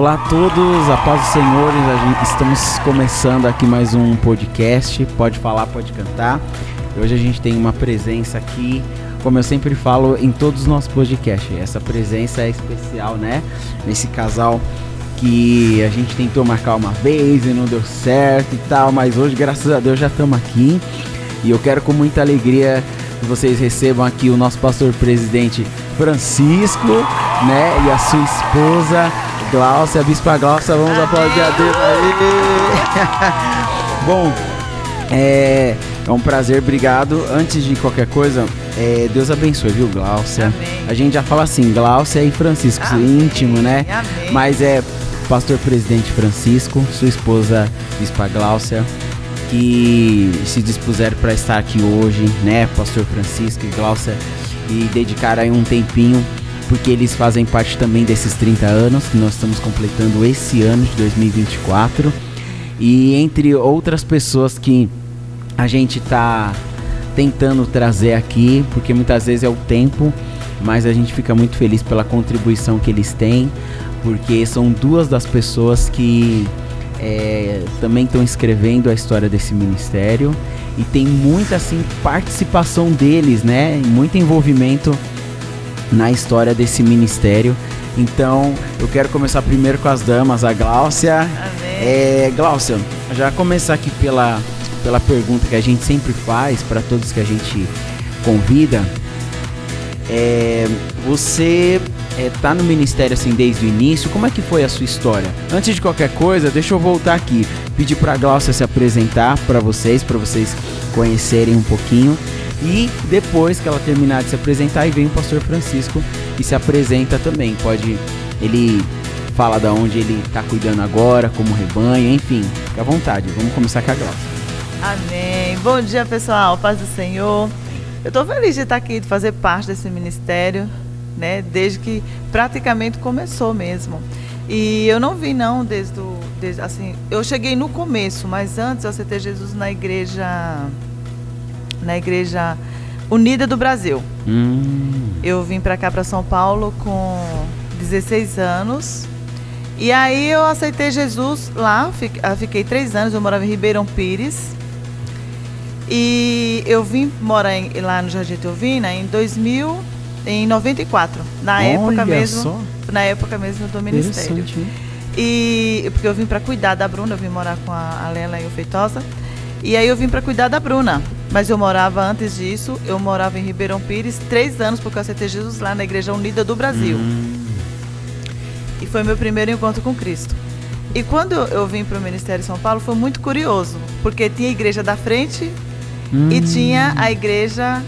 Olá a todos, a paz do Senhor. Estamos começando aqui mais um podcast, Pode Falar, Pode Cantar. Hoje a gente tem uma presença aqui, como eu sempre falo em todos os nossos podcasts, essa presença é especial, né? Nesse casal que a gente tentou marcar uma vez e não deu certo e tal, mas hoje, graças a Deus, já estamos aqui. E eu quero com muita alegria que vocês recebam aqui o nosso pastor presidente Francisco, né? E a sua esposa Gláucia, a Bispa Gláucia. Vamos aplaudir a Deus aí. Bom, é um prazer, obrigado. Antes de qualquer coisa, Deus abençoe, viu, Gláucia? Amém. A gente já fala assim, Gláucia e Francisco, Amém. íntimo, né? Amém. Mas pastor presidente Francisco, sua esposa Bispa Gláucia, que se dispuseram para estar aqui hoje, né, pastor Francisco e Gláucia, e dedicar aí um tempinho, porque eles fazem parte também desses 30 anos que nós estamos completando esse ano de 2024, e entre outras pessoas que a gente tá tentando trazer aqui, porque muitas vezes é o tempo, mas a gente fica muito feliz pela contribuição que eles têm, porque são duas das pessoas que também estão escrevendo a história desse ministério, e tem muita assim participação deles, né, muito envolvimento na história desse ministério. Então eu quero começar primeiro com as damas, a Gláucia. Amém. Gláucia, já começar aqui pela pergunta que a gente sempre faz para todos que a gente convida. Você tá no ministério assim desde o início, como é que foi a sua história? Antes de qualquer coisa, deixa eu voltar aqui, pedir pra Gláucia se apresentar para vocês conhecerem um pouquinho, e depois que ela terminar de se apresentar, aí vem o pastor Francisco e se apresenta também, ele fala da onde ele tá cuidando agora, como rebanho, enfim, fica à vontade. Vamos começar com a Gláucia. Amém. Bom dia, pessoal, paz do Senhor. Eu estou feliz de estar aqui, de fazer parte desse ministério, né, desde que praticamente começou mesmo. E eu não vim não desde assim, eu cheguei no começo, mas antes eu aceitei Jesus na igreja Unida do Brasil. Eu vim para cá, para São Paulo, com 16 anos. E aí eu aceitei Jesus lá, fiquei 3 anos, eu morava em Ribeirão Pires. E eu vim morar lá no Jardim Teovina em 94, na época mesmo do ministério. E porque eu vim para cuidar da Bruna, eu vim morar com a Lela e o Feitosa. E aí eu vim para cuidar da Bruna. Mas eu morava, antes disso, eu morava em Ribeirão Pires 3 anos, porque eu aceitei Jesus lá na Igreja Unida do Brasil. E foi meu primeiro encontro com Cristo. E quando eu vim para o Ministério de São Paulo, foi muito curioso, porque tinha a igreja da frente e tinha a igreja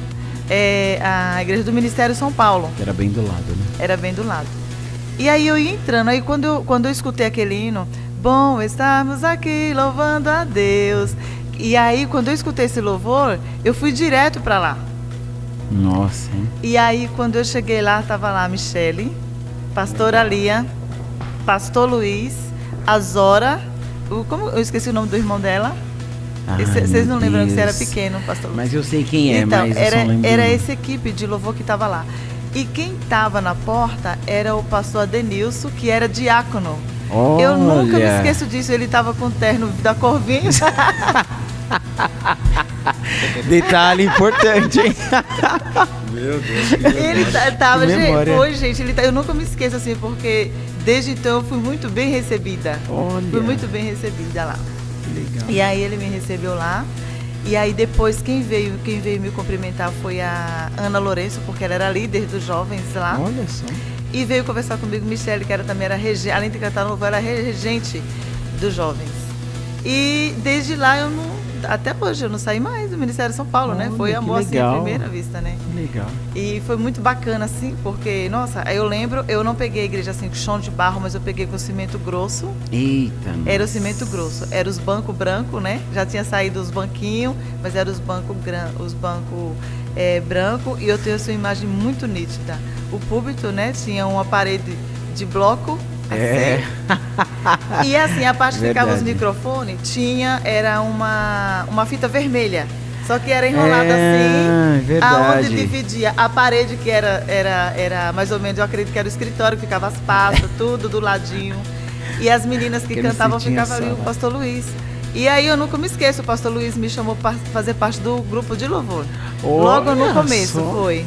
do Ministério de São Paulo. Era bem do lado, né? Era bem do lado. E aí eu ia entrando, aí quando eu escutei aquele hino, bom estarmos aqui louvando a Deus. E aí quando eu escutei esse louvor, eu fui direto para lá. Nossa, hein? E aí quando eu cheguei lá, estava lá a Michele, pastora Lia, pastor Luiz, a Zora, como eu esqueci o nome do irmão dela? Vocês não lembram que você era pequeno, pastor Luiz? Mas eu sei quem é, então, mas eu só lembro. Era essa equipe de louvor que estava lá. E quem estava na porta era o pastor Adenilson, que era diácono. Olha. Eu nunca me esqueço disso, ele estava com o terno da Corvinha. Detalhe importante, hein? Meu Deus. Ele tava, eu nunca me esqueço assim, porque desde então eu fui muito bem recebida. Olha. Fui muito bem recebida lá. Legal. E aí ele me recebeu lá. E aí depois quem veio me cumprimentar foi a Ana Lourenço, porque ela era líder dos jovens lá. Olha só. E veio conversar comigo Michele, que também era regente, além de cantar no louvor, era regente dos jovens. E desde lá até hoje eu não saí mais do Ministério de São Paulo, né? Foi amor assim à primeira vista, né? Legal. E foi muito bacana assim, porque, nossa, eu lembro, eu não peguei a igreja assim com chão de barro, mas eu peguei com cimento grosso. Eita, Era o cimento grosso, era os bancos brancos, né? Já tinha saído os banquinhos, mas eram os bancos brancos, e eu tenho essa imagem muito nítida. O púlpito, né, tinha uma parede de bloco. Assim. E assim, a parte que ficava os microfones, era uma fita vermelha. Só que era enrolada assim, verdade. aonde dividia a parede, que era mais ou menos, eu acredito que era o escritório, que ficava as pastas, tudo do ladinho. E as meninas que cantavam ficavam ali, o pastor Luiz. E aí eu nunca me esqueço, o pastor Luiz me chamou para fazer parte do grupo de louvor. Logo no começo, foi.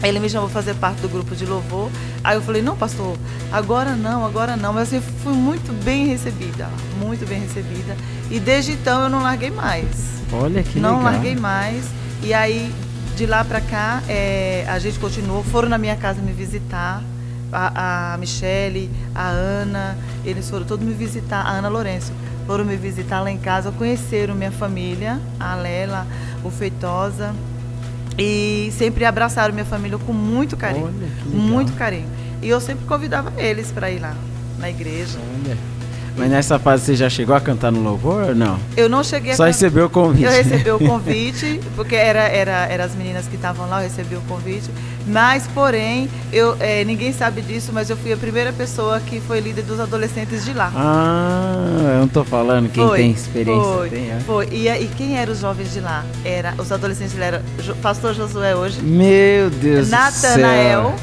Ele me chamou para fazer parte do grupo de louvor. Aí eu falei, não, pastor, agora não. Mas eu fui muito bem recebida. E desde então eu não larguei mais. Olha que legal. Não larguei mais. E aí, de lá para cá, a gente continuou. Foram na minha casa me visitar. A Michele, a Ana, eles foram todos me visitar. A Ana Lourenço. Foram me visitar lá em casa. Conheceram minha família, a Lela, o Feitosa. E sempre abraçaram minha família com muito carinho. Olha, que legal. Muito carinho. E eu sempre convidava eles para ir lá na igreja. Olha. Mas nessa fase você já chegou a cantar no louvor ou não? Eu não cheguei Só recebeu o convite. Eu recebi o convite, porque era as meninas que estavam lá, eu recebi o convite. Mas, porém, ninguém sabe disso, mas eu fui a primeira pessoa que foi líder dos adolescentes de lá. Eu não tô falando, quem tem experiência tem. Foi. E quem eram os jovens de lá? Os adolescentes de lá eram pastor Josué hoje. Meu Deus do céu. Natanael.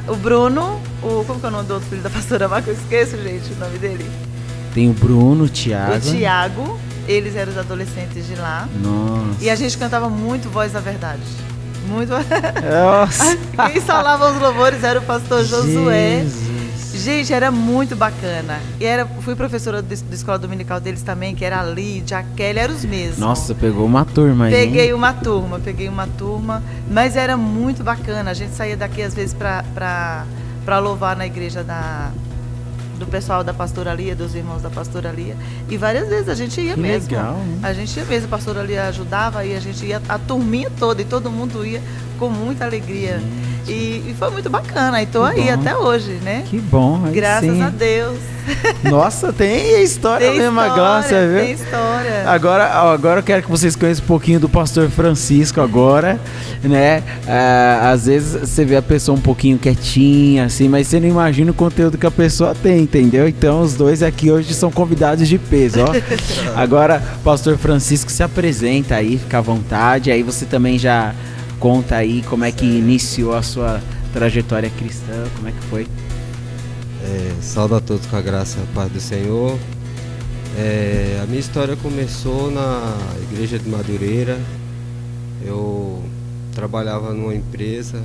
O Bruno, como que é o nome do outro filho da pastora Marca? Eu esqueço, gente, o nome dele. Tem o Bruno, o Thiago. O Thiago, eles eram os adolescentes de lá. Nossa. E a gente cantava muito Voz da Verdade. Muito. Nossa. Quem solava os louvores era o pastor Josué. Jesus. Gente, era muito bacana. E fui professora da escola dominical deles também, que era a Lídia, a Kelly, eram os mesmos. Nossa, pegou uma turma aí. Peguei uma turma, mas era muito bacana. A gente saía daqui às vezes para louvar na igreja do pessoal da pastoralia, dos irmãos da pastoralia. E várias vezes a gente ia mesmo. Legal, hein? A gente ia mesmo, a pastoralia ajudava e a gente ia, a turminha toda, e todo mundo ia com muita alegria. E foi muito bacana. E tô aí até hoje, né? Que bom. Graças a Deus. Nossa, tem história mesmo, a Gláucia, viu? Tem história. Agora eu quero que vocês conheçam um pouquinho do pastor Francisco agora, né? Às vezes você vê a pessoa um pouquinho quietinha, assim, mas você não imagina o conteúdo que a pessoa tem, entendeu? Então os dois aqui hoje são convidados de peso, ó. Agora, pastor Francisco, se apresenta aí, fica à vontade, aí você também já conta aí como é que iniciou a sua trajetória cristã, como é que foi? Saúdo a todos com a graça e a paz do Senhor. A minha história começou na igreja de Madureira. Eu trabalhava numa empresa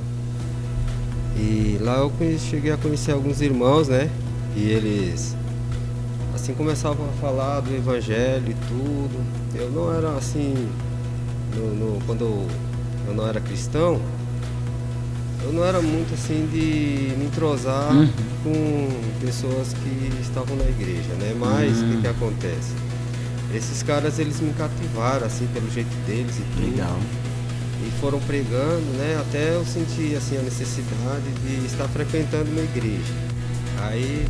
e lá eu cheguei a conhecer alguns irmãos, né? E eles assim começavam a falar do evangelho e tudo. Eu não era assim, quando eu não era cristão, eu não era muito assim de me entrosar com pessoas que estavam na igreja, né? Mas o que acontece? Esses caras, eles me cativaram assim pelo jeito deles e tudo. Legal. E foram pregando, né? Até eu senti assim a necessidade de estar frequentando uma igreja. Aí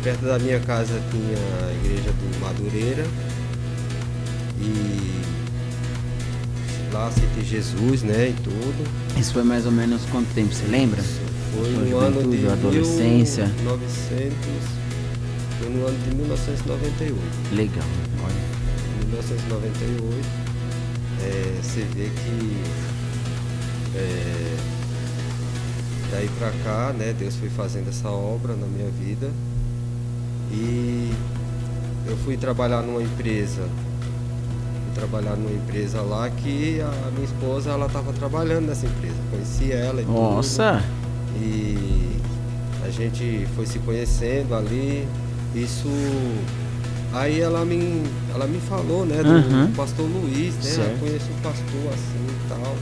perto da minha casa tinha a igreja do Madureira e lá aceitei Jesus, né, e tudo. Isso foi mais ou menos quanto tempo, você lembra? Foi no ano de adolescência. Foi no ano de 1998. Legal, olha. Em 1998, você vê que daí pra cá, né, Deus foi fazendo essa obra na minha vida e eu fui trabalhar numa empresa lá que a minha esposa, ela estava trabalhando nessa empresa, conheci ela e Nossa! Tudo, e a gente foi se conhecendo ali, aí ela me falou, né, do pastor Luiz, né, eu conheço o pastor assim e tal,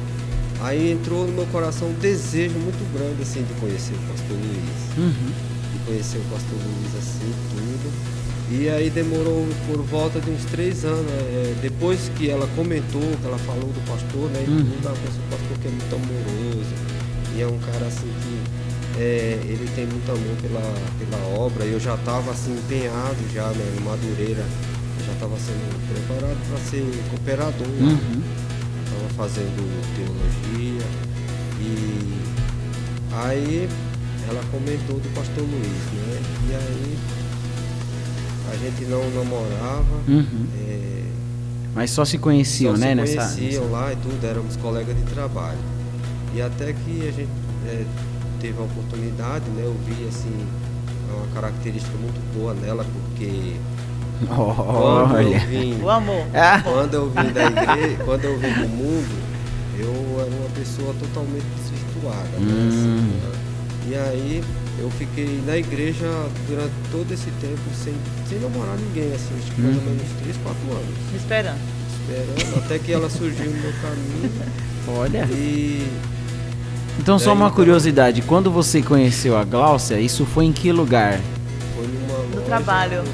aí entrou no meu coração um desejo muito grande assim de conhecer o pastor Luiz, de conhecer o pastor Luiz assim, tudo. E aí demorou por volta de uns 3 anos, depois que ela comentou, que ela falou do pastor, né, e tudo, ela conheceu o pastor que é muito amoroso, e é um cara assim que ele tem muito amor pela obra, e eu já estava assim empenhado já, né, em Madureira, eu já estava sendo preparado para ser cooperador, estava fazendo teologia, e aí ela comentou do pastor Luiz, né, e aí a gente não namorava, mas só se conheciam, só né? Se conheciam lá e tudo, éramos colegas de trabalho. E até que a gente teve a oportunidade, né? Eu vi assim uma característica muito boa nela, porque o amor. Quando eu vim da igreja, quando eu vim do mundo, eu era uma pessoa totalmente desvirtuada, né? Assim, né? E aí eu fiquei na igreja durante todo esse tempo sem namorar ninguém, assim, acho que mais ou menos 3, 4 anos. Esperando, até que ela surgiu no meu caminho. Olha. Então só uma curiosidade, quando você conheceu a Gláucia, isso foi em que lugar? Foi no trabalho.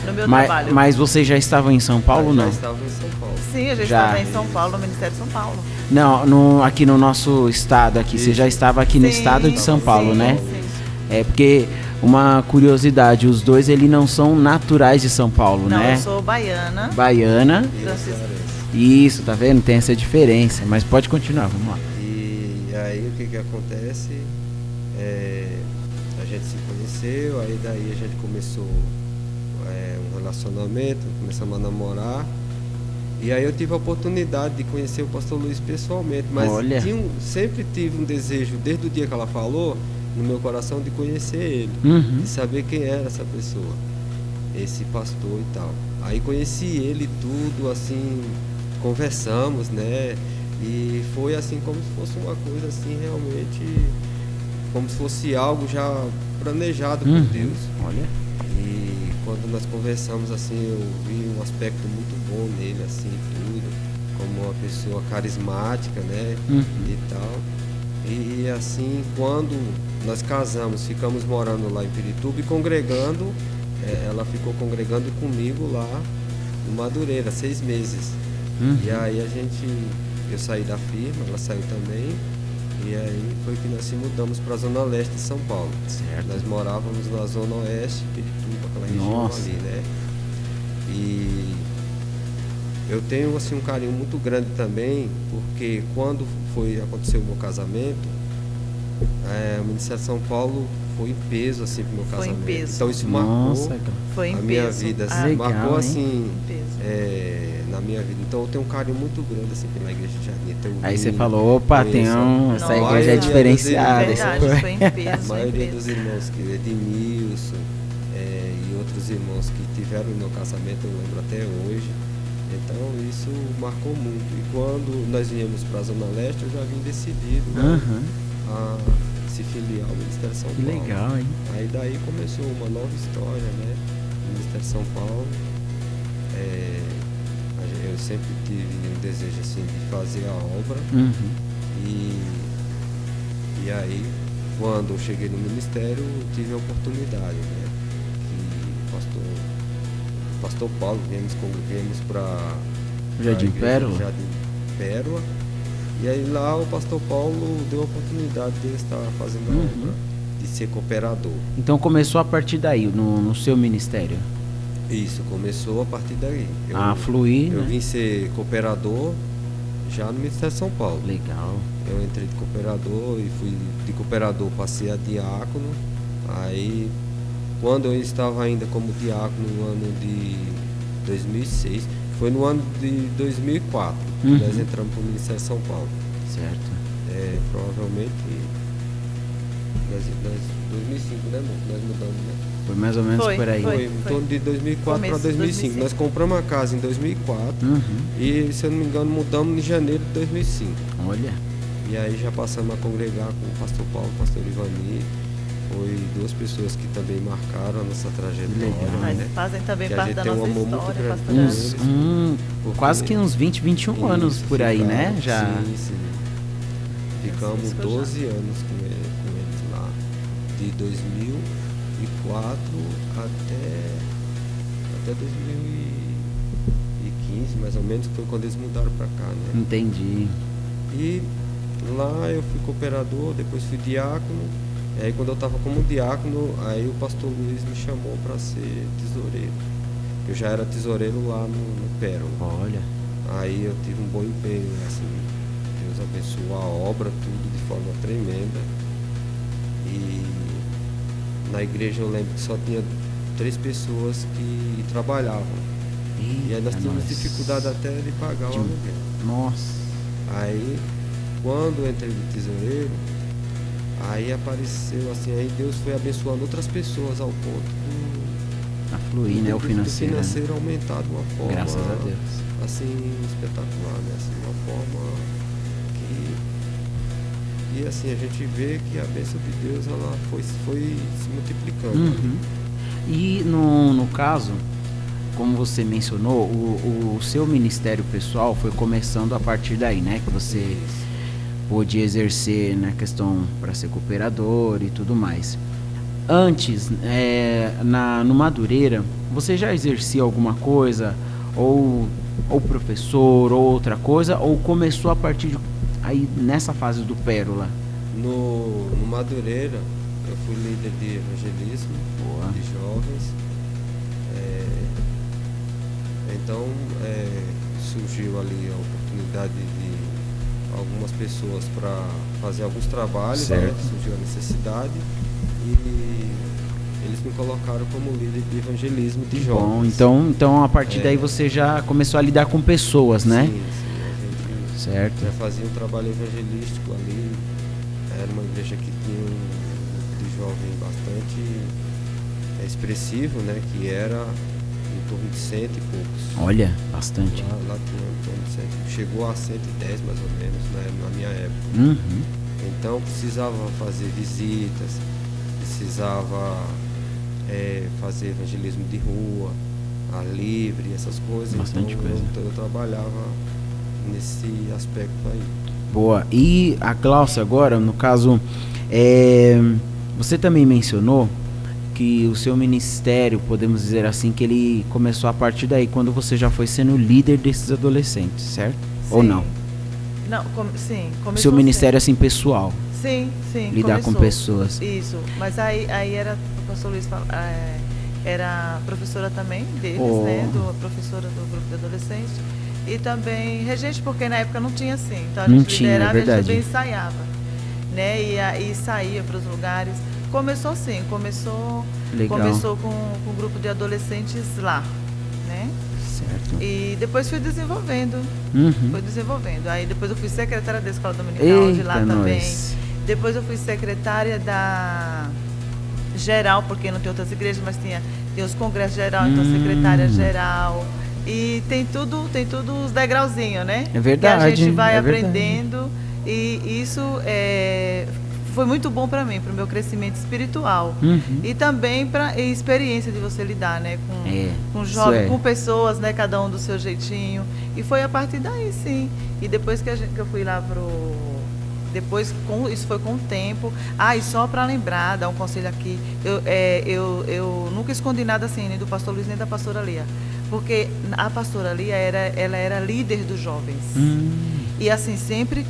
No meu trabalho. Mas você já estava em São Paulo, não? Já estava em São Paulo. Sim, eu já estava em São Paulo, no Ministério de São Paulo. Não, aqui no nosso estado, aqui. Você já estava aqui no estado de São Paulo, né? Sim. É porque, uma curiosidade, os dois, eles não são naturais de São Paulo, né? Não, eu sou baiana. Baiana. Isso, tá vendo? Tem essa diferença. Mas pode continuar, vamos lá. E aí, o que acontece? A gente se conheceu, aí daí a gente começou um relacionamento, começamos a namorar. E aí eu tive a oportunidade de conhecer o pastor Luiz pessoalmente, mas sempre tive um desejo, desde o dia que ela falou, no meu coração, de conhecer ele, de saber quem era essa pessoa, esse pastor e tal. Aí conheci ele tudo, assim, conversamos, né? E foi assim como se fosse uma coisa assim, realmente, como se fosse algo já planejado por Deus. Olha. E quando nós conversamos, assim, eu vi um aspecto muito bom nele, assim, tudo, como uma pessoa carismática, né? E tal. E assim, quando nós casamos, ficamos morando lá em Pirituba e congregando, ela ficou congregando comigo lá no Madureira, 6 meses. E aí eu saí da firma, ela saiu também, e aí foi que nós se mudamos para a Zona Leste de São Paulo. Certo. Nós morávamos na Zona Oeste, Pirituba, aquela região ali, né? E eu tenho assim um carinho muito grande também, porque quando aconteceu o meu casamento, o Ministério de São Paulo foi em peso assim pro meu casamento. Foi em peso. Então isso marcou a minha vida, assim, legal, marcou assim na minha vida. Então eu tenho um carinho muito grande assim pela igreja de Jardim. Aí você falou, opa, essa igreja é diferenciada. Verdade, foi em peso. A maioria dos irmãos, que Edmilson e outros irmãos que tiveram no meu casamento, eu lembro até hoje. Então isso marcou muito. E quando nós viemos para a Zona Leste, eu já vim decidido a se filiar ao Ministério de São Paulo. Que legal, hein? Aí daí começou uma nova história, né? No Ministério de São Paulo. Eu sempre tive um desejo assim de fazer a obra. E aí, quando eu cheguei no Ministério, eu tive a oportunidade, né? Que o pastor Paulo, viemos para Jardim Pérola. E aí lá o pastor Paulo deu a oportunidade de estar fazendo a obra, de ser cooperador. Então começou a partir daí, no seu ministério? Isso, começou a partir daí. Fluir, Eu né? vim ser cooperador já no Ministério de São Paulo. Legal. Eu entrei de cooperador e fui de cooperador, passei a diácono. Aí, quando eu estava ainda como diácono no ano de 2006, foi no ano de 2004 que nós entramos para o Ministério de São Paulo. Certo. Provavelmente, 2005, né, amor? Nós mudamos, né? Foi mais ou menos por aí. Foi em torno de 2004 para 2005. Nós compramos a casa em 2004 e, se eu não me engano, mudamos em janeiro de 2005. Olha. E aí já passamos a congregar com o pastor Paulo e o pastor Ivani. Foi 2 pessoas que também marcaram a nossa trajetória. Mas né? fazem também parte da nossa história, quase que uns 20, 21 anos por aí, né? Já. Sim. Ficamos 12 anos com eles lá. De 2004 até 2015, mais ou menos, que foi quando eles mudaram para cá, né? Entendi. E lá eu fui cooperador, depois fui diácono. E aí quando eu estava como diácono, aí o pastor Luiz me chamou para ser tesoureiro. Eu já era tesoureiro lá no Pérola. Olha. Aí eu tive um bom empenho, assim, Deus abençoou a obra, tudo de forma tremenda. E na igreja eu lembro que só tinha 3 pessoas que trabalhavam. E aí nós tínhamos dificuldade até de pagar o aluguel. Nossa. Aí, quando eu entrei de tesoureiro, Aí apareceu assim, aí Deus foi abençoando outras pessoas ao ponto a fluir, né, o financeiro. O financeiro aumentar de uma forma, graças a Deus, assim, espetacular, né, assim, uma forma que, e assim, a gente vê que a bênção de Deus, ela foi se multiplicando. Uhum. E no caso, como você mencionou, o seu ministério pessoal foi começando a partir daí, né, que você pôde exercer na questão para ser cooperador e tudo mais. Antes, no Madureira, você já exercia alguma coisa, ou professor, ou outra coisa, ou começou a partir de aí nessa fase do Pérola? No Madureira, eu fui líder de evangelismo. Boa. De jovens. Então, surgiu ali a oportunidade de algumas pessoas para fazer alguns trabalhos, né? Surgiu a necessidade e eles me colocaram como líder de evangelismo de jovens. Bom, então a partir daí você já começou a lidar com pessoas, né? Sim, a gente já fazia um trabalho evangelístico ali. Era uma igreja que tinha um grupo de jovem bastante expressivo, né? Que era em torno de 100 e poucos. Olha, bastante. Lá tinha em torno de 100, chegou a 110 mais ou menos, né, na minha época. Uhum. Então precisava fazer visitas, precisava fazer evangelismo de rua, a livre, essas coisas. Bastante então, coisa. Eu trabalhava nesse aspecto aí. Boa. E a Gláucia agora, no caso, você também mencionou que o seu ministério, podemos dizer assim, que ele começou a partir daí, quando você já foi sendo líder desses adolescentes, certo? Sim. Ou não? Não, sim. Começou seu ministério assim pessoal. Sim. Lidar com pessoas. Isso. Mas aí era o pastor Luiz era professora também deles, né? Professora do grupo de adolescentes. E também regente, porque na época não tinha assim. Então a gente liderava e a gente também ensaiava, né? E saía para os lugares. Começou assim, começou com um grupo de adolescentes lá, né? Certo. E depois fui desenvolvendo. Aí depois eu fui secretária da Escola Dominical. Eita, de lá também. Depois eu fui secretária da geral, porque não tem outras igrejas, mas tem os congressos geral, então secretária geral. E tem tudo os degrauzinhos, né? É verdade. Que a gente vai aprendendo. E isso foi muito bom para mim, para o meu crescimento espiritual. E também para a experiência de você lidar, né, com jovens, com pessoas, né, cada um do seu jeitinho. E foi a partir daí, sim. E depois que eu fui lá isso foi com o tempo. E só para lembrar, dar um conselho aqui, eu nunca escondi nada assim, nem do pastor Luiz, nem da pastora Lia. Porque a pastora Lia, ela era líder dos jovens. E assim,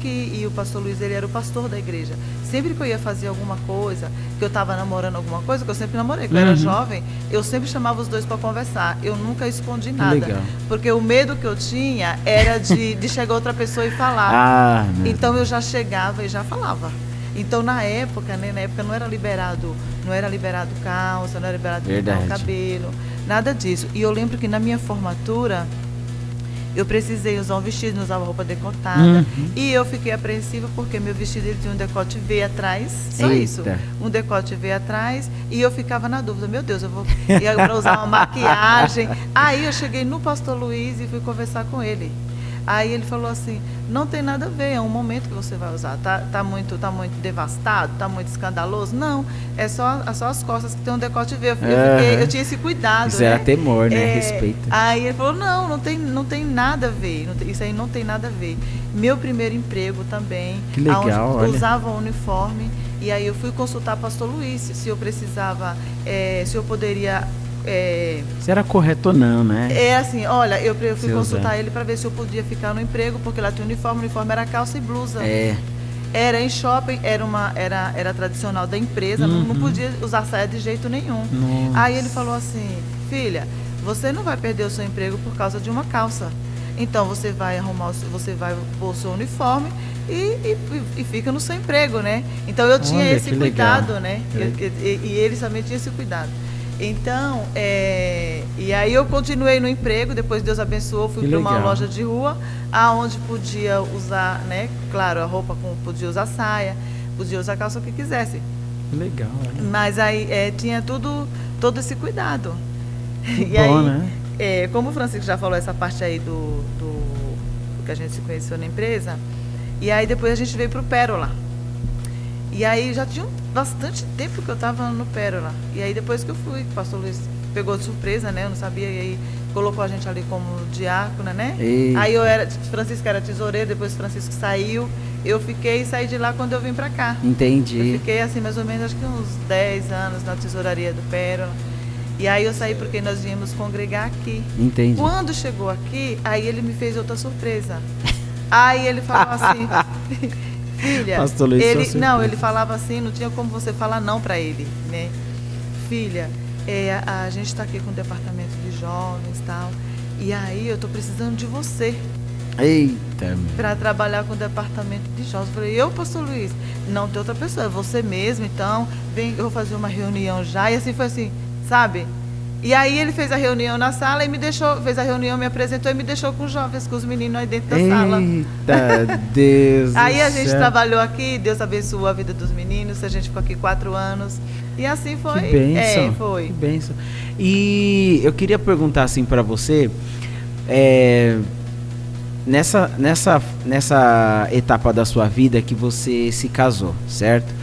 e o pastor Luiz, ele era o pastor da igreja. Sempre que eu ia fazer alguma coisa, que eu estava namorando alguma coisa, que eu sempre namorei, quando eu era jovem, eu sempre chamava os dois para conversar. Eu nunca escondi nada. Legal. Porque o medo que eu tinha era de chegar outra pessoa e falar. Então eu já chegava e já falava. Então na época não era liberado calça, não era liberado pintar o cabelo, nada disso. E eu lembro que na minha formatura eu precisei usar um vestido, não usava roupa decotada. E eu fiquei apreensiva porque meu vestido ele tinha um decote V atrás, só isso. Um decote V atrás. E eu ficava na dúvida, meu Deus, eu vou para usar uma maquiagem. Aí eu cheguei no pastor Luiz e fui conversar com ele. Aí ele falou assim, não tem nada a ver, é um momento que você vai usar. Tá muito devastado, tá muito escandaloso? Não, é só as costas que tem um decote V. Eu tinha esse cuidado. Isso era temor, né? Respeito. Aí ele falou, não tem nada a ver, isso aí não tem nada a ver. Meu primeiro emprego também, que legal, onde eu usava um uniforme, e aí eu fui consultar o pastor Luiz, se eu precisava, se eu poderia... Se era correto ou não, né? Assim, olha, eu fui consultar ele para ver se eu podia ficar no emprego, porque lá tinha o uniforme era calça e blusa. Era em shopping, era tradicional da empresa, não podia usar saia de jeito nenhum. Nossa. Aí ele falou assim, filha, você não vai perder o seu emprego por causa de uma calça. Então você vai pôr o seu uniforme e fica no seu emprego, né? Então eu tinha esse cuidado, né? E eles também tinham esse cuidado. Então, e aí eu continuei no emprego, depois Deus abençoou, fui para uma loja de rua, aonde podia usar, né, claro, a roupa, podia usar saia, podia usar calça o que quisesse. Legal. Né? Mas aí tinha todo esse cuidado. Que bom, aí, né? Como o Francisco já falou essa parte aí do que a gente se conheceu na empresa, e aí depois a gente veio pro Pérola. E aí já tinha bastante tempo que eu estava no Pérola. E aí depois que eu fui, o pastor Luiz pegou de surpresa, né? Eu não sabia, e aí colocou a gente ali como diácona, né? Eita. Aí Francisco era tesoureiro, depois Francisco saiu. Eu fiquei e saí de lá quando eu vim para cá. Entendi. Eu fiquei assim, mais ou menos, acho que uns 10 anos na tesouraria do Pérola. E aí eu saí porque nós viemos congregar aqui. Entendi. Quando chegou aqui, aí ele me fez outra surpresa. Aí ele falou assim... Filha, Pastor Luiz, ele falava assim, não tinha como você falar não para ele, né? Filha, a gente está aqui com o departamento de jovens e tal, e aí eu estou precisando de você. Eita! Para trabalhar com o departamento de jovens. Eu falei, pastor Luiz? Não tem outra pessoa, é você mesmo, então vem, eu vou fazer uma reunião já. E assim foi assim, sabe? E aí ele fez a reunião na sala e fez a reunião, me apresentou e me deixou com os jovens, com os meninos aí dentro da sala. Eita, Deus Aí a gente trabalhou aqui, Deus abençoou a vida dos meninos, a gente ficou aqui 4 anos. E assim foi. Que bênção. Foi. Que bênção. E eu queria perguntar assim para você, nessa etapa da sua vida que você se casou, certo?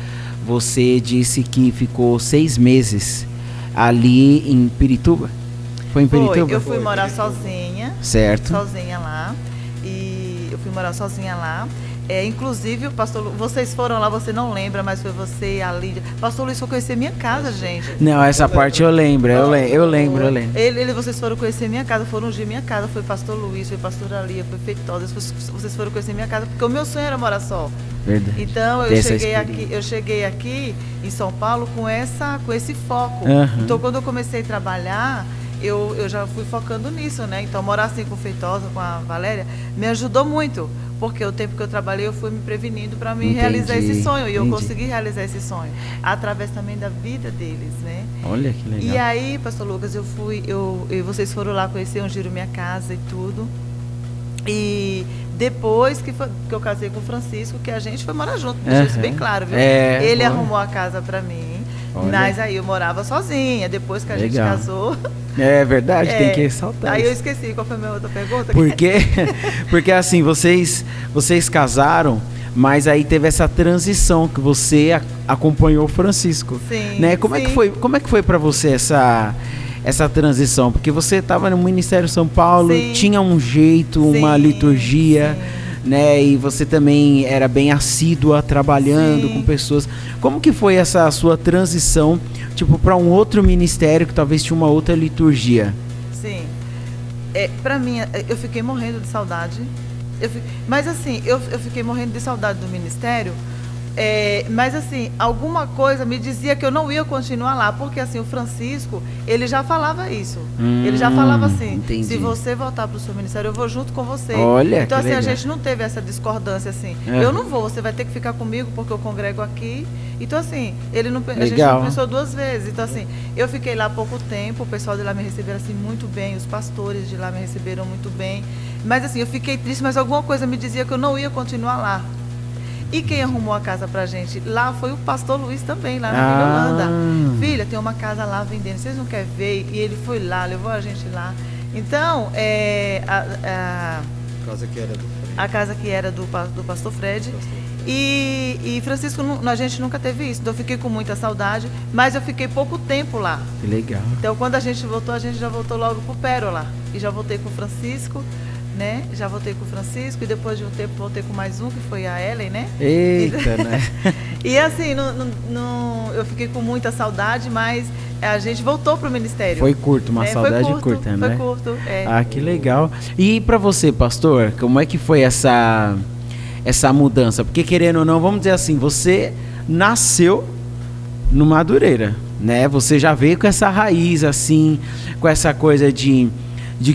Você disse que ficou 6 meses ali em Pirituba. Foi em Pirituba? Eu fui morar sozinha. Certo. Sozinha lá. E eu fui morar sozinha lá. Inclusive, o pastor vocês foram lá, você não lembra, mas foi você e a Lídia. Pastor Luiz foi conhecer minha casa, gente. Não, essa parte eu lembro, eu lembro. Vocês foram conhecer minha casa, foram ungir minha casa, foi pastor Luiz, foi pastora Lia, foi Feitosa, vocês foram conhecer minha casa, porque o meu sonho era morar só. Verdade. Então eu cheguei aqui em São Paulo com esse foco. Uhum. Então quando eu comecei a trabalhar, eu já fui focando nisso, né? Então morar assim com Feitosa, com a Valéria, me ajudou muito. Porque o tempo que eu trabalhei, eu fui me prevenindo para me realizar esse sonho. E eu consegui realizar esse sonho. Através também da vida deles, né? Olha que legal. E aí, pastor Lucas, vocês foram lá conhecer, ungiram minha casa e tudo. E depois que eu casei com o Francisco, que a gente foi morar junto. Deixa isso bem claro, viu? Ele arrumou a casa para mim. Olha. Mas aí eu morava sozinha. Depois que a gente casou... É verdade, tem que ressaltar. Aí eu esqueci, qual foi a minha outra pergunta? Porque assim, vocês casaram, mas aí teve essa transição que você acompanhou o Francisco. Sim, né? Como é que foi para você essa transição? Porque você estava no Ministério São Paulo, tinha um jeito, uma liturgia, né? E você também era bem assídua, trabalhando com pessoas. Como que foi essa sua transição, tipo, para um outro ministério que talvez tinha uma outra liturgia? Sim. Para mim, eu fiquei morrendo de saudade. Mas assim, eu fiquei morrendo de saudade do ministério. Mas assim, alguma coisa me dizia que eu não ia continuar lá, porque assim, o Francisco, ele já falava isso. Ele já falava assim, entendi. Se você voltar para o seu ministério, eu vou junto com você. Olha, então assim, legal. a gente não teve essa discordância assim. Eu não vou, você vai ter que ficar comigo porque eu congrego aqui. Então assim, a gente não pensou 2 vezes. Então assim, eu fiquei lá há pouco tempo, o pessoal de lá me receberam assim muito bem, os pastores de lá me receberam muito bem. Mas assim, eu fiquei triste, mas alguma coisa me dizia que eu não ia continuar lá. E quem arrumou a casa pra gente lá foi o pastor Luiz também, lá na Vila Holanda. Filha, tem uma casa lá vendendo, vocês não querem ver? E ele foi lá, levou a gente lá. Então, a casa que era do pastor Fred. E Francisco, a gente nunca teve isso. Então eu fiquei com muita saudade, mas eu fiquei pouco tempo lá. Que legal. Então quando a gente já voltou logo pro Pérola. E já voltei com o Francisco. Né? Já voltei com o Francisco e depois de um tempo voltei com mais um, que foi a Ellen, né? Eita, né? E assim, eu fiquei com muita saudade, mas a gente voltou pro ministério. Foi curto, uma saudade curta, né? Foi curto, Ah, que legal. E para você, pastor, como é que foi essa mudança? Porque querendo ou não, vamos dizer assim, você nasceu no Madureira, né? Você já veio com essa raiz, assim, com essa coisa de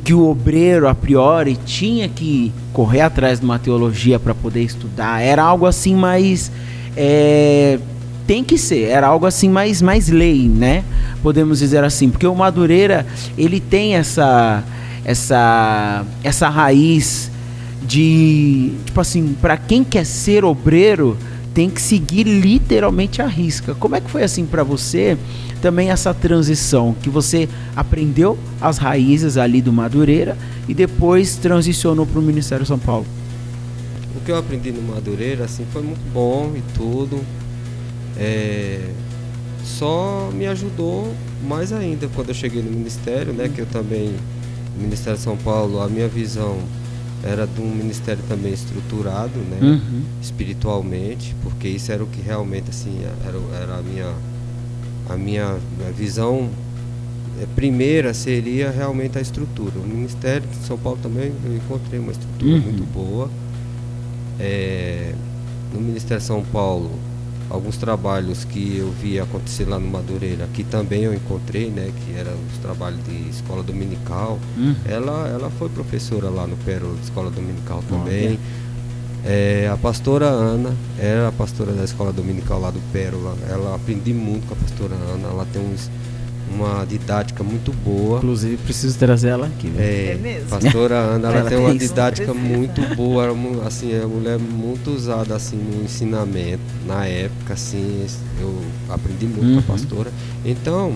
que o obreiro, a priori, tinha que correr atrás de uma teologia para poder estudar. Era algo assim mais... tem que ser, era algo assim mais lei, né? Podemos dizer assim, porque o Madureira, ele tem essa raiz de, tipo assim, para quem quer ser obreiro, tem que seguir literalmente à risca. Como é que foi assim para você também essa transição, que você aprendeu as raízes ali do Madureira e depois transicionou para o Ministério São Paulo? O que eu aprendi no Madureira assim, foi muito bom e tudo, só me ajudou mais ainda quando eu cheguei no Ministério, né, que eu também, no Ministério de São Paulo, a minha visão era de um ministério também estruturado, né, espiritualmente, porque isso era o que realmente assim, era a minha visão primeira seria realmente a estrutura. O Ministério de São Paulo também eu encontrei uma estrutura muito boa. No Ministério de São Paulo, alguns trabalhos que eu vi acontecer lá no Madureira, que também eu encontrei, né, que eram os trabalhos de escola dominical. Ela foi professora lá no Pérola de escola dominical também. A pastora Ana era a pastora da escola dominical lá do Pérola. Ela aprendi muito com a pastora Ana. Ela tem uma didática muito boa. Inclusive preciso trazer ela aqui, né? É mesmo. Pastora Ana, ela tem uma didática precisa. muito boa, assim, é uma mulher muito usada assim no ensinamento. Na época, assim, eu aprendi muito com a pastora. Então,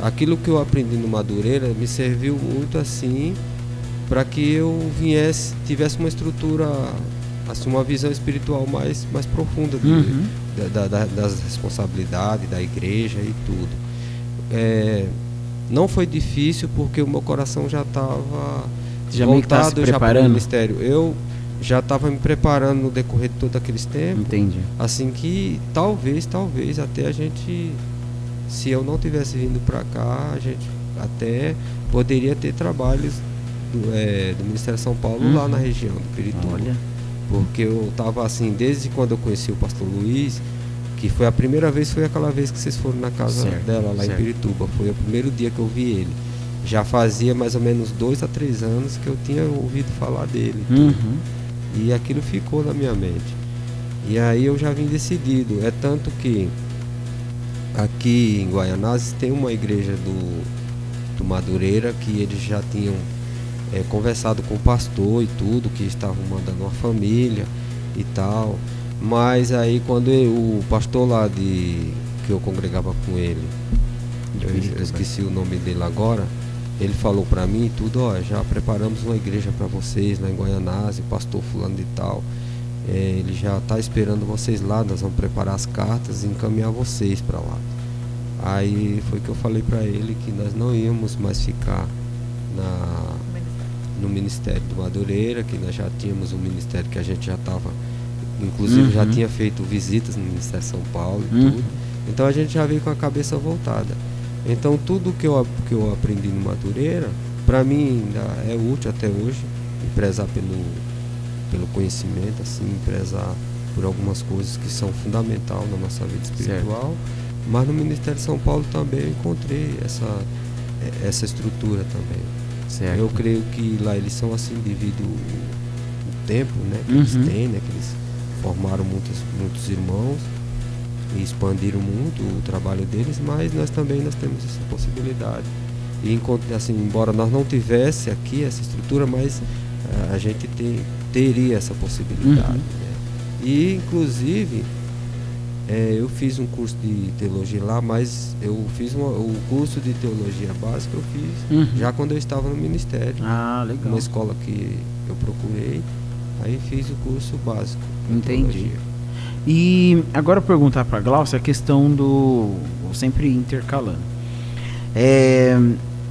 aquilo que eu aprendi no Madureira me serviu muito assim para que eu tivesse uma estrutura, assim, uma visão espiritual mais profunda das responsabilidades da igreja e tudo. Não foi difícil porque o meu coração já estava voltado já para o ministério. Eu já estava me preparando no decorrer de todos aqueles tempos. Entendi. Assim que talvez até a gente, se eu não tivesse vindo para cá, a gente até poderia ter trabalhos do Ministério de São Paulo lá na região do Pirituba. Olha. Porque eu estava assim, desde quando eu conheci o pastor Luiz, que foi a primeira vez, foi aquela vez que vocês foram na casa dela lá em Pirituba. Foi o primeiro dia que eu vi ele. Já fazia mais ou menos 2 a 3 anos que eu tinha ouvido falar dele. E aquilo ficou na minha mente. E aí eu já vim decidido. É tanto que aqui em Guaianazes tem uma igreja do Madureira que eles já tinham conversado com o pastor e tudo, que estavam mandando uma família e tal. Mas aí quando o pastor lá que eu congregava com ele, eu esqueci o nome dele agora, ele falou pra mim tudo, já preparamos uma igreja pra vocês lá em Guaianazes, pastor fulano de tal, ele já tá esperando vocês lá, nós vamos preparar as cartas e encaminhar vocês pra lá. Aí foi que eu falei pra ele que nós não íamos mais ficar no Ministério do Madureira, que nós já tínhamos um ministério que a gente já estava, inclusive já tinha feito visitas no Ministério de São Paulo e tudo. Então a gente já veio com a cabeça voltada. Então tudo que eu aprendi no Madureira, para mim ainda é útil até hoje, e prezar pelo conhecimento, assim, prezar por algumas coisas que são fundamentais na nossa vida espiritual. Mas no Ministério de São Paulo também eu encontrei essa estrutura também. Certo. Eu creio que lá eles são assim devido ao tempo, né, que eles têm, né, que eles formaram muitos irmãos e expandiram muito o trabalho deles, mas nós temos essa possibilidade. E assim, embora nós não tivesse aqui essa estrutura, mas a gente teria essa possibilidade. Né? E inclusive eu fiz um curso de teologia lá, mas eu fiz o curso de teologia básica eu fiz já quando eu estava no ministério. Legal. Uma escola que eu procurei, aí fiz o curso básico. Entendi. E agora perguntar para a Glaucia a questão sempre intercalando.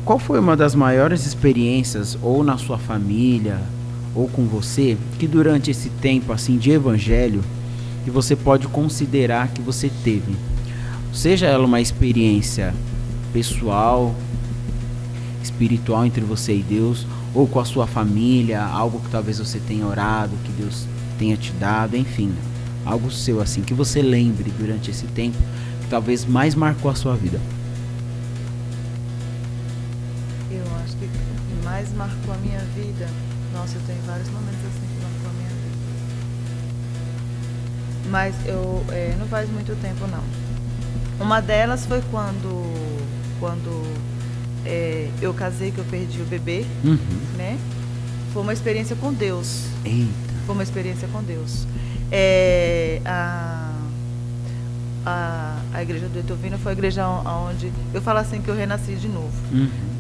Qual foi uma das maiores experiências, ou na sua família, ou com você, que durante esse tempo assim de evangelho, que você pode considerar que você teve? Seja ela uma experiência pessoal, espiritual entre você e Deus, ou com a sua família, algo que talvez você tenha orado, que Deus tenha te dado, enfim, algo seu assim, que você lembre durante esse tempo, que talvez mais marcou a sua vida. Eu acho que o que mais marcou a minha vida, nossa, eu tenho vários momentos assim que marcou a minha vida. Mas não faz muito tempo não. Uma delas foi quando eu casei, que eu perdi o bebê, né? Foi uma experiência com Deus. Eita. Foi uma experiência com Deus. a igreja do Etovina foi a igreja onde eu falo assim que eu renasci de novo.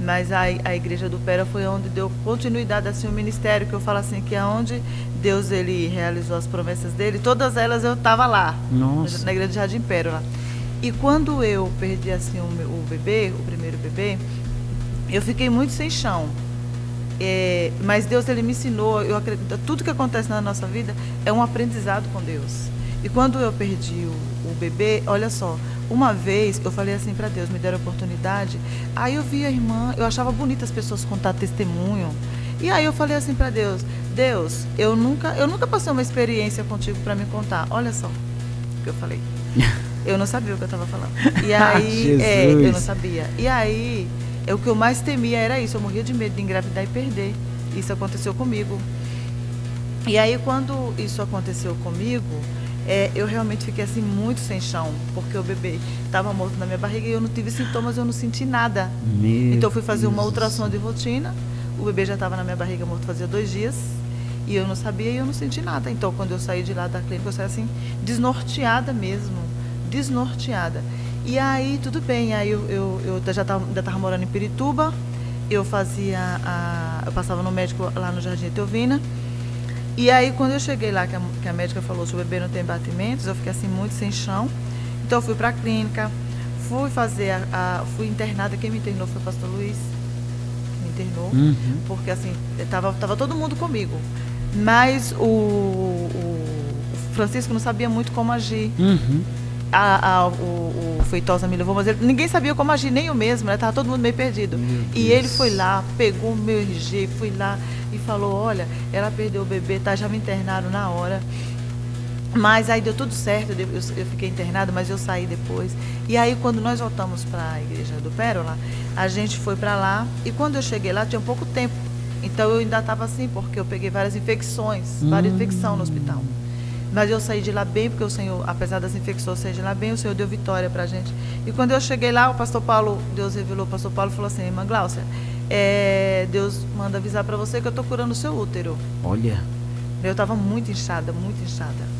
Mas a igreja do Pera foi onde deu continuidade assim o ministério, que eu falo assim que é onde Deus ele realizou as promessas dele. Todas elas eu estava lá. Nossa. Na igreja de Jardim Pérola. E quando eu perdi assim o bebê, o primeiro bebê, eu fiquei muito sem chão. Mas Deus ele me ensinou, eu acredito, tudo que acontece na nossa vida é um aprendizado com Deus. E quando eu perdi o bebê, olha só, uma vez eu falei assim para Deus, me deram a oportunidade, aí eu vi a irmã, eu achava bonito as pessoas contar testemunho, e aí eu falei assim para Deus, eu nunca passei uma experiência contigo para me contar, olha só o que eu falei. Eu não sabia o que eu estava falando. E aí, eu não sabia. E aí, o que eu mais temia era isso. Eu morria de medo de engravidar e perder. Isso aconteceu comigo. E aí, quando isso aconteceu comigo, eu realmente fiquei assim muito sem chão, porque o bebê estava morto na minha barriga e eu não tive sintomas, eu não senti nada. Então, eu fui fazer uma ultrassom de rotina. O bebê já estava na minha barriga morto fazia 2 dias. E eu não sabia e eu não senti nada. Então, quando eu saí de lá da clínica, eu saí assim, desnorteada mesmo. Desnorteada. E aí, tudo bem. Aí eu já estava morando em Pirituba. Eu passava no médico lá no Jardim Etovina. E aí, quando eu cheguei lá, que a médica falou que o bebê não tem batimentos, eu fiquei assim, muito sem chão. Então, eu fui para a clínica, fui fazer fui internada. Quem me internou foi o pastor Luiz. Me internou. Porque, assim, tava todo mundo comigo. Mas o Francisco não sabia muito como agir. O Feitosa me levou, mas ninguém sabia como agir, nem eu mesmo, né? Tava todo mundo meio perdido. E ele foi lá, pegou o meu RG, foi lá e falou, olha, ela perdeu o bebê, tá? Já me internaram na hora. Mas aí deu tudo certo, eu fiquei internada, mas eu saí depois. E aí, quando nós voltamos para a igreja do Pérola, a gente foi para lá, e quando eu cheguei lá, tinha pouco tempo. Então, eu ainda estava assim, porque eu peguei várias infecções no hospital. Mas eu saí de lá bem, porque o Senhor, apesar das infecções, eu saí de lá bem, o Senhor deu vitória pra gente. E quando eu cheguei lá, o pastor Paulo, Deus revelou, o pastor Paulo falou assim, irmã Gláucia, Deus manda avisar pra você que eu tô curando o seu útero. Olha. Eu estava muito inchada, muito inchada.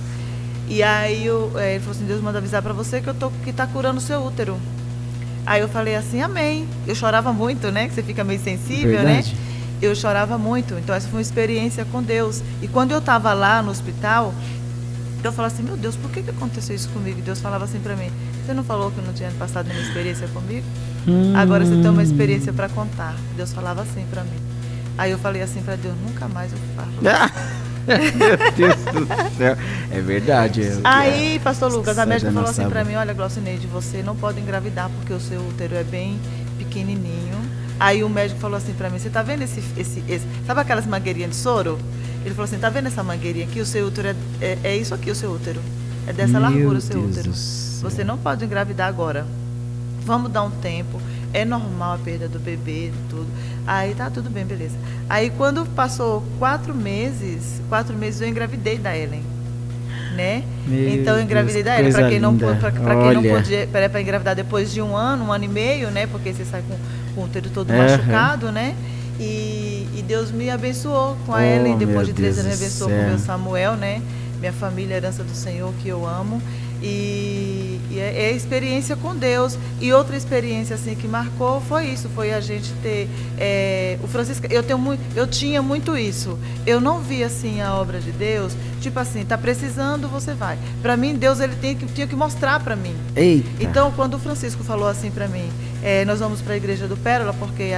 E aí ele falou assim, Deus manda avisar pra você que tá curando o seu útero. Aí eu falei assim, amém. Eu chorava muito, né? Que você fica meio sensível, verdade, né? Eu chorava muito. Então essa foi uma experiência com Deus. E quando eu estava lá no hospital, eu falava assim, meu Deus, por que aconteceu isso comigo? E Deus falava assim pra mim, você não falou que eu não tinha passado nenhuma experiência comigo? Agora você tem uma experiência para contar. Deus falava assim pra mim. Aí eu falei assim pra Deus, nunca mais eu falo. Meu Deus do céu. É verdade. Aí, pastor Lucas, a médica falou assim pra mim, olha, Glaucineide, você não pode engravidar porque o seu útero é bem pequenininho. Aí o médico falou assim pra mim, você tá vendo esse sabe aquelas mangueirinhas de soro? Ele falou assim, tá vendo essa mangueirinha aqui? O seu útero é isso aqui, o seu útero. É dessa largura o seu útero. Você não pode engravidar agora. Vamos dar um tempo. É normal a perda do bebê, tudo. Aí tá tudo bem, beleza. Aí quando passou 4 meses eu engravidei da Ellen. Né? Então eu engravidei da Ellen. Para quem não podia, para engravidar depois de 1 ano, 1 ano e meio, né? Porque você sai com o útero todo machucado, né? E Deus me abençoou com a Ellen, depois de 3 anos me abençoou com o meu Samuel, né? Minha família, herança do Senhor, que eu amo. E é experiência com Deus. E outra experiência assim que marcou foi isso, foi a gente ter o Francisco, eu tinha muito isso. Eu não via assim a obra de Deus, tipo assim, tá precisando, você vai. Para mim, Deus ele tinha que mostrar para mim. Eita. Então, quando o Francisco falou assim para mim, nós vamos para a igreja do Pérola porque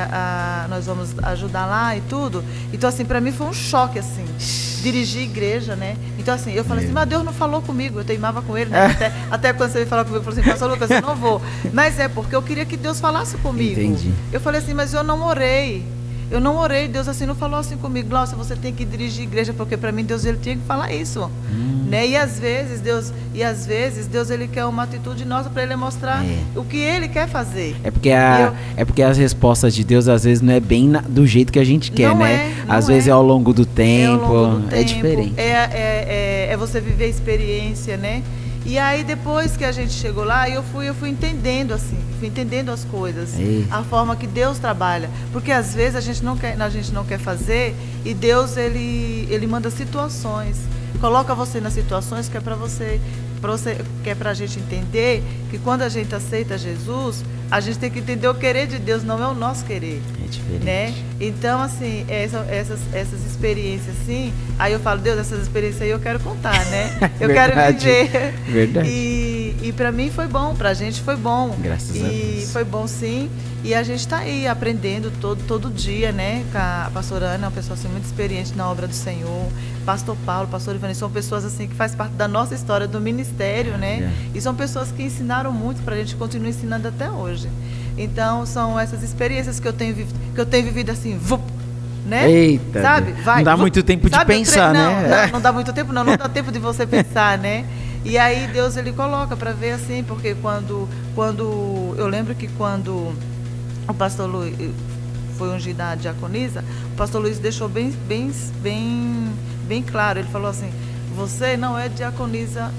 nós vamos ajudar lá e tudo. Então, assim, para mim foi um choque assim. Dirigir igreja, né? Então, assim, eu falei assim, mas Deus não falou comigo, eu teimava com ele, né? Até quando você veio falar comigo, eu falei assim, pastor Lucas, eu não vou. Mas porque eu queria que Deus falasse comigo. Entendi. Eu falei assim, mas eu não orei. Deus assim não falou assim comigo, Glaucia, você tem que dirigir igreja, porque para mim Deus ele tinha que falar isso, né? E às vezes Deus ele quer uma atitude nossa para ele mostrar o que ele quer fazer. É porque as respostas de Deus às vezes não é bem do jeito que a gente quer, né? Às vezes é ao longo do tempo, é diferente. É você viver a experiência, né? E aí depois que a gente chegou lá, eu fui entendendo assim, fui entendendo as coisas, a forma que Deus trabalha, porque às vezes a gente não quer fazer e Deus ele manda situações. coloca você nas situações que é que é pra gente entender que quando a gente aceita Jesus, a gente tem que entender o querer de Deus, não é o nosso querer. É diferente. Né? Então, assim, essas experiências, assim, aí eu falo, Deus, essas experiências aí eu quero contar, né? Eu quero viver. Verdade. E pra mim foi bom, pra gente foi bom. Graças a Deus. E foi bom, sim. E a gente está aí aprendendo todo dia, né? A pastora Ana é uma pessoa assim, muito experiente na obra do Senhor. Pastor Paulo, pastor Ivani, são pessoas assim que fazem parte da nossa história do ministério, né? E são pessoas que ensinaram muito para a gente continuar ensinando até hoje. Então, são essas experiências que eu tenho vivido assim, né? Eita, sabe? Vai, não dá muito tempo de pensar, né? Não dá muito tempo, não dá tempo de você pensar, né? E aí Deus, ele coloca para ver assim, porque quando eu lembro que quando o pastor Luiz foi ungido a diaconisa, o pastor Luiz deixou bem claro. Ele falou assim: você não é diaconisa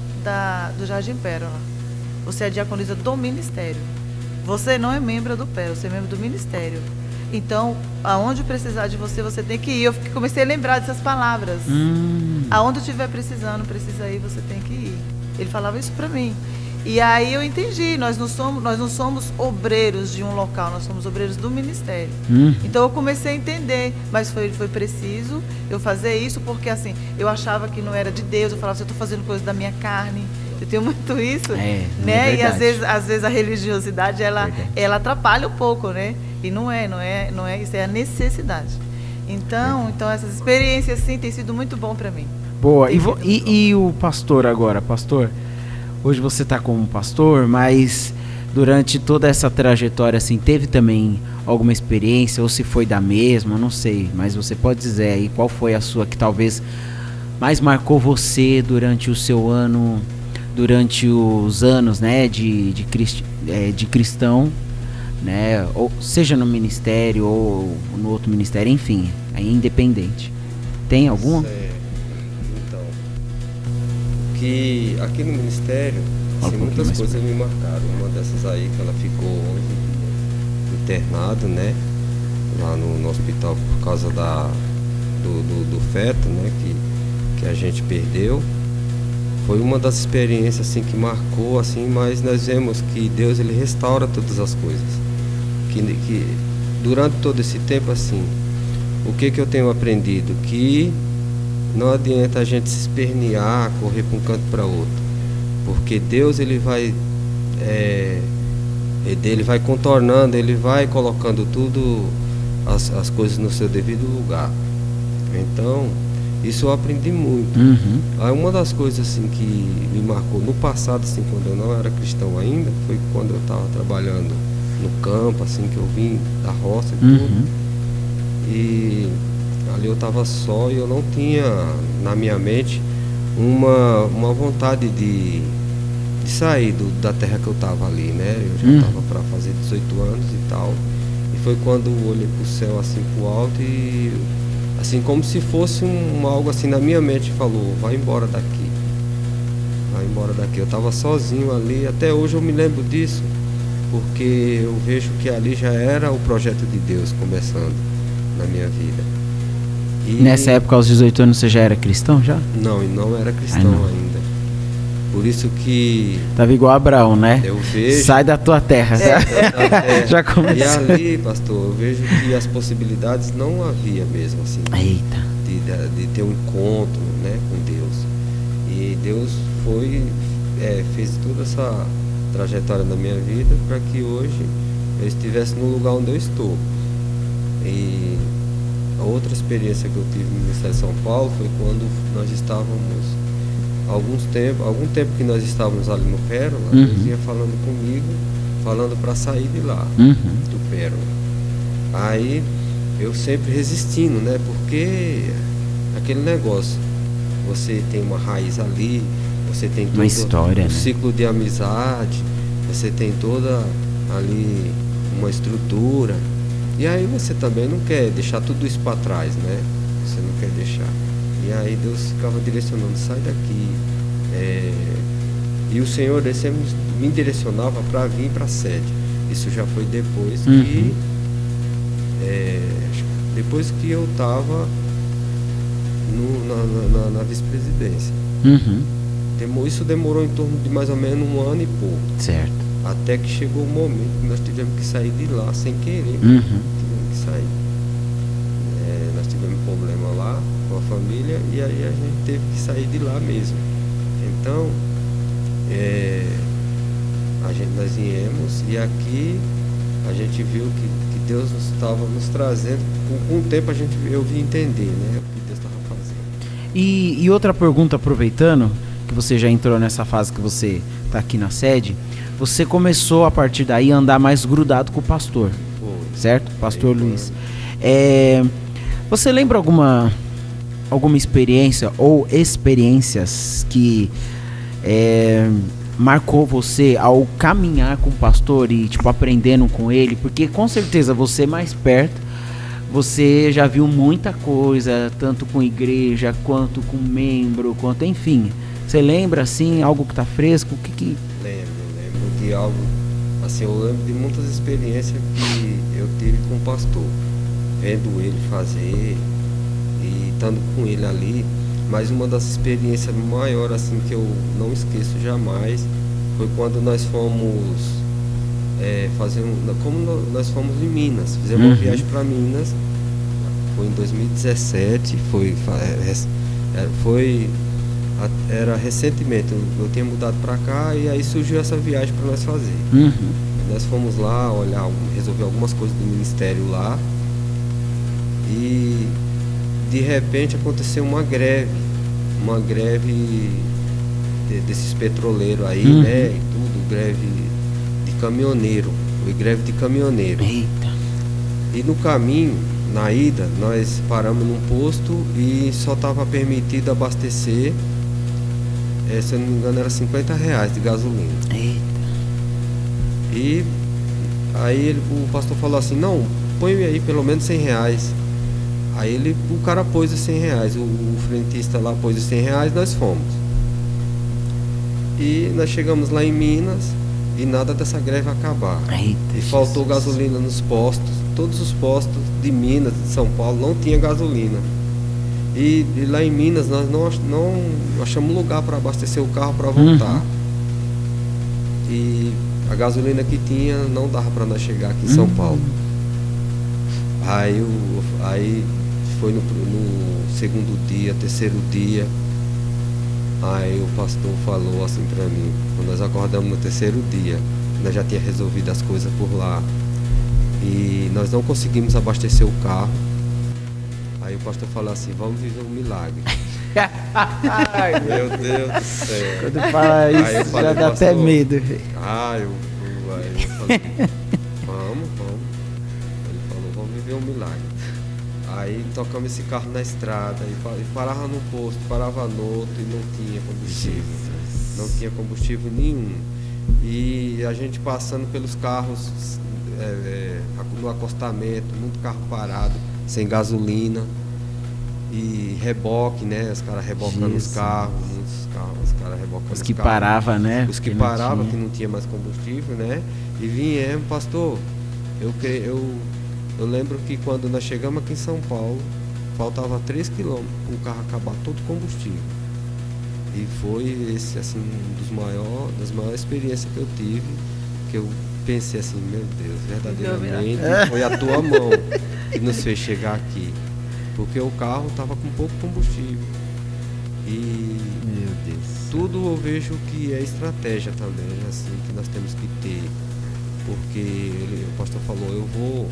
do Jardim Pérola, você é diaconisa do ministério. Você não é membro do Pérola, você é membro do ministério. Então, aonde precisar de você, você tem que ir. Eu comecei a lembrar dessas palavras. Aonde eu estiver precisa ir, você tem que ir. Ele falava isso para mim. E aí eu entendi, nós não somos obreiros de um local, nós somos obreiros do ministério. Então eu comecei a entender, mas foi preciso eu fazer isso, porque assim, eu achava que não era de Deus, eu falava, eu estou fazendo coisa da minha carne, eu tenho muito isso, né? E às vezes a religiosidade, ela atrapalha um pouco, né? E não é isso, é a necessidade. Então essas experiências, assim, têm sido muito bom para mim. Boa, e o pastor agora, pastor? Hoje você está como pastor, mas durante toda essa trajetória, assim, teve também alguma experiência, ou se foi da mesma, não sei, mas você pode dizer aí qual foi a sua que talvez mais marcou você durante o seu ano, durante os anos, né, de cristão, né, ou seja no ministério ou no outro ministério, enfim, é independente. Tem alguma? Que aqui no ministério, assim, muitas coisas me marcaram. Uma dessas aí, que ela ficou 11 dias internada, né, lá no hospital por causa do feto, né, que a gente perdeu. Foi uma das experiências assim que marcou, assim, mas nós vemos que Deus, ele restaura todas as coisas. Que durante todo esse tempo, assim, o que eu tenho aprendido? Que não adianta a gente se espernear, correr para um canto para outro, porque Deus, ele vai contornando, ele vai colocando tudo, as coisas no seu devido lugar. Então, isso eu aprendi muito. Aí uma das coisas assim que me marcou no passado, assim, quando eu não era cristão ainda, foi quando eu estava trabalhando no campo, assim, que eu vim da roça e tudo. E ali eu estava só e eu não tinha na minha mente uma vontade de sair da terra que eu estava ali, né? Eu já estava para fazer 18 anos e tal. E foi quando eu olhei para o céu, assim, para o alto, e assim, como se fosse algo assim na minha mente, falou: vai embora daqui. Vai embora daqui. Eu estava sozinho ali, até hoje eu me lembro disso, porque eu vejo que ali já era o projeto de Deus começando na minha vida. E nessa época, aos 18 anos, você já era cristão já? Não, e não era cristão ainda. Por isso que... Tava igual Abraão, né? Eu vejo... Sai da tua terra. Já começou. E ali, pastor, eu vejo que as possibilidades não havia mesmo, assim. Eita. De ter um encontro, né, com Deus. E Deus fez toda essa trajetória na minha vida para que hoje eu estivesse no lugar onde eu estou. E a outra experiência que eu tive no Ministério de São Paulo foi quando nós estávamos, algum tempo que nós estávamos ali no Pérola, Deus ia falando comigo, falando para sair de lá, do Pérola. Aí eu sempre resistindo, né? Porque aquele negócio, você tem uma raiz ali, você tem uma história, um ciclo de amizade, você tem toda ali uma estrutura. E aí você também não quer deixar tudo isso para trás, né? Você não quer deixar. E aí Deus ficava direcionando: sai daqui. E o Senhor, ele sempre me direcionava para vir para a sede. Isso já foi depois depois que eu estava na vice-presidência. Isso demorou em torno de mais ou menos 1 ano e pouco. Certo. Até que chegou o momento que nós tivemos que sair de lá sem querer. Tivemos que sair. Nós tivemos problema lá com a família e aí a gente teve que sair de lá mesmo. Então, nós viemos e aqui a gente viu que Deus estava nos trazendo. Com o tempo eu vim entender, né, o que Deus estava fazendo. E outra pergunta, aproveitando que você já entrou nessa fase que você está aqui na sede, você começou a partir daí a andar mais grudado com o pastor, certo? Pastor Luiz. Você lembra alguma experiência ou experiências que marcou você ao caminhar com o pastor e tipo aprendendo com ele? Porque com certeza você mais perto, você já viu muita coisa, tanto com igreja, quanto com membro, quanto enfim. Você lembra assim, algo que tá fresco? Lembro de algo, assim, eu lembro de muitas experiências que eu tive com o pastor, vendo ele fazer e estando com ele ali. Mas uma das experiências maiores assim que eu não esqueço jamais foi quando nós fomos nós fomos em Minas, fizemos uma viagem para Minas, foi em 2017, era recentemente, eu tinha mudado para cá e aí surgiu essa viagem para nós fazer. Nós fomos lá resolver algumas coisas do ministério lá e de repente aconteceu uma greve desses petroleiros aí, né, e tudo, greve de caminhoneiro, foi greve de caminhoneiro. Eita. E no caminho, na ida, nós paramos num posto e só estava permitido abastecer, se eu não me engano, era R$50 de gasolina. Eita. E aí o pastor falou assim, não, põe aí pelo menos R$100. Aí o cara pôs os R$100, o frentista lá pôs os R$100, nós fomos. E nós chegamos lá em Minas e nada dessa greve acabar. Eita, e faltou gasolina nos postos, todos os postos de Minas, de São Paulo, não tinha gasolina. E lá em Minas nós não achamos lugar para abastecer o carro para voltar. E a gasolina que tinha não dava para nós chegar aqui em São Paulo. Aí foi no segundo dia, terceiro dia, aí o pastor falou assim para mim, quando nós acordamos no terceiro dia, nós já tínhamos resolvido as coisas por lá e nós não conseguimos abastecer o carro. Aí o pastor falou assim, vamos viver um milagre. Ai, meu Deus do céu. Quando fala isso, aí eu falei, já dá até medo. Aí eu falei, vamos. Ele falou, vamos viver um milagre. Aí tocamos esse carro na estrada e parava num posto, parava no outro e não tinha combustível. Não tinha combustível nenhum. E a gente passando pelos carros no acostamento, muito carro parado, sem gasolina. E reboque, né? Os caras rebocando os carros, muitos carros, os caras rebocando os que carros. Paravam, né? Os que paravam, que não tinha mais combustível, né? E viemos, pastor, eu lembro que quando nós chegamos aqui em São Paulo, faltava 3 quilômetros para o carro acabar todo o combustível. E foi esse, assim, das maiores experiências que eu tive, que eu pensei assim, meu Deus, verdadeiramente foi a tua mão que nos fez chegar aqui. Porque o carro estava com pouco combustível. E meu Deus, tudo eu vejo que é estratégia também, assim, que nós temos que ter. Porque o pastor falou,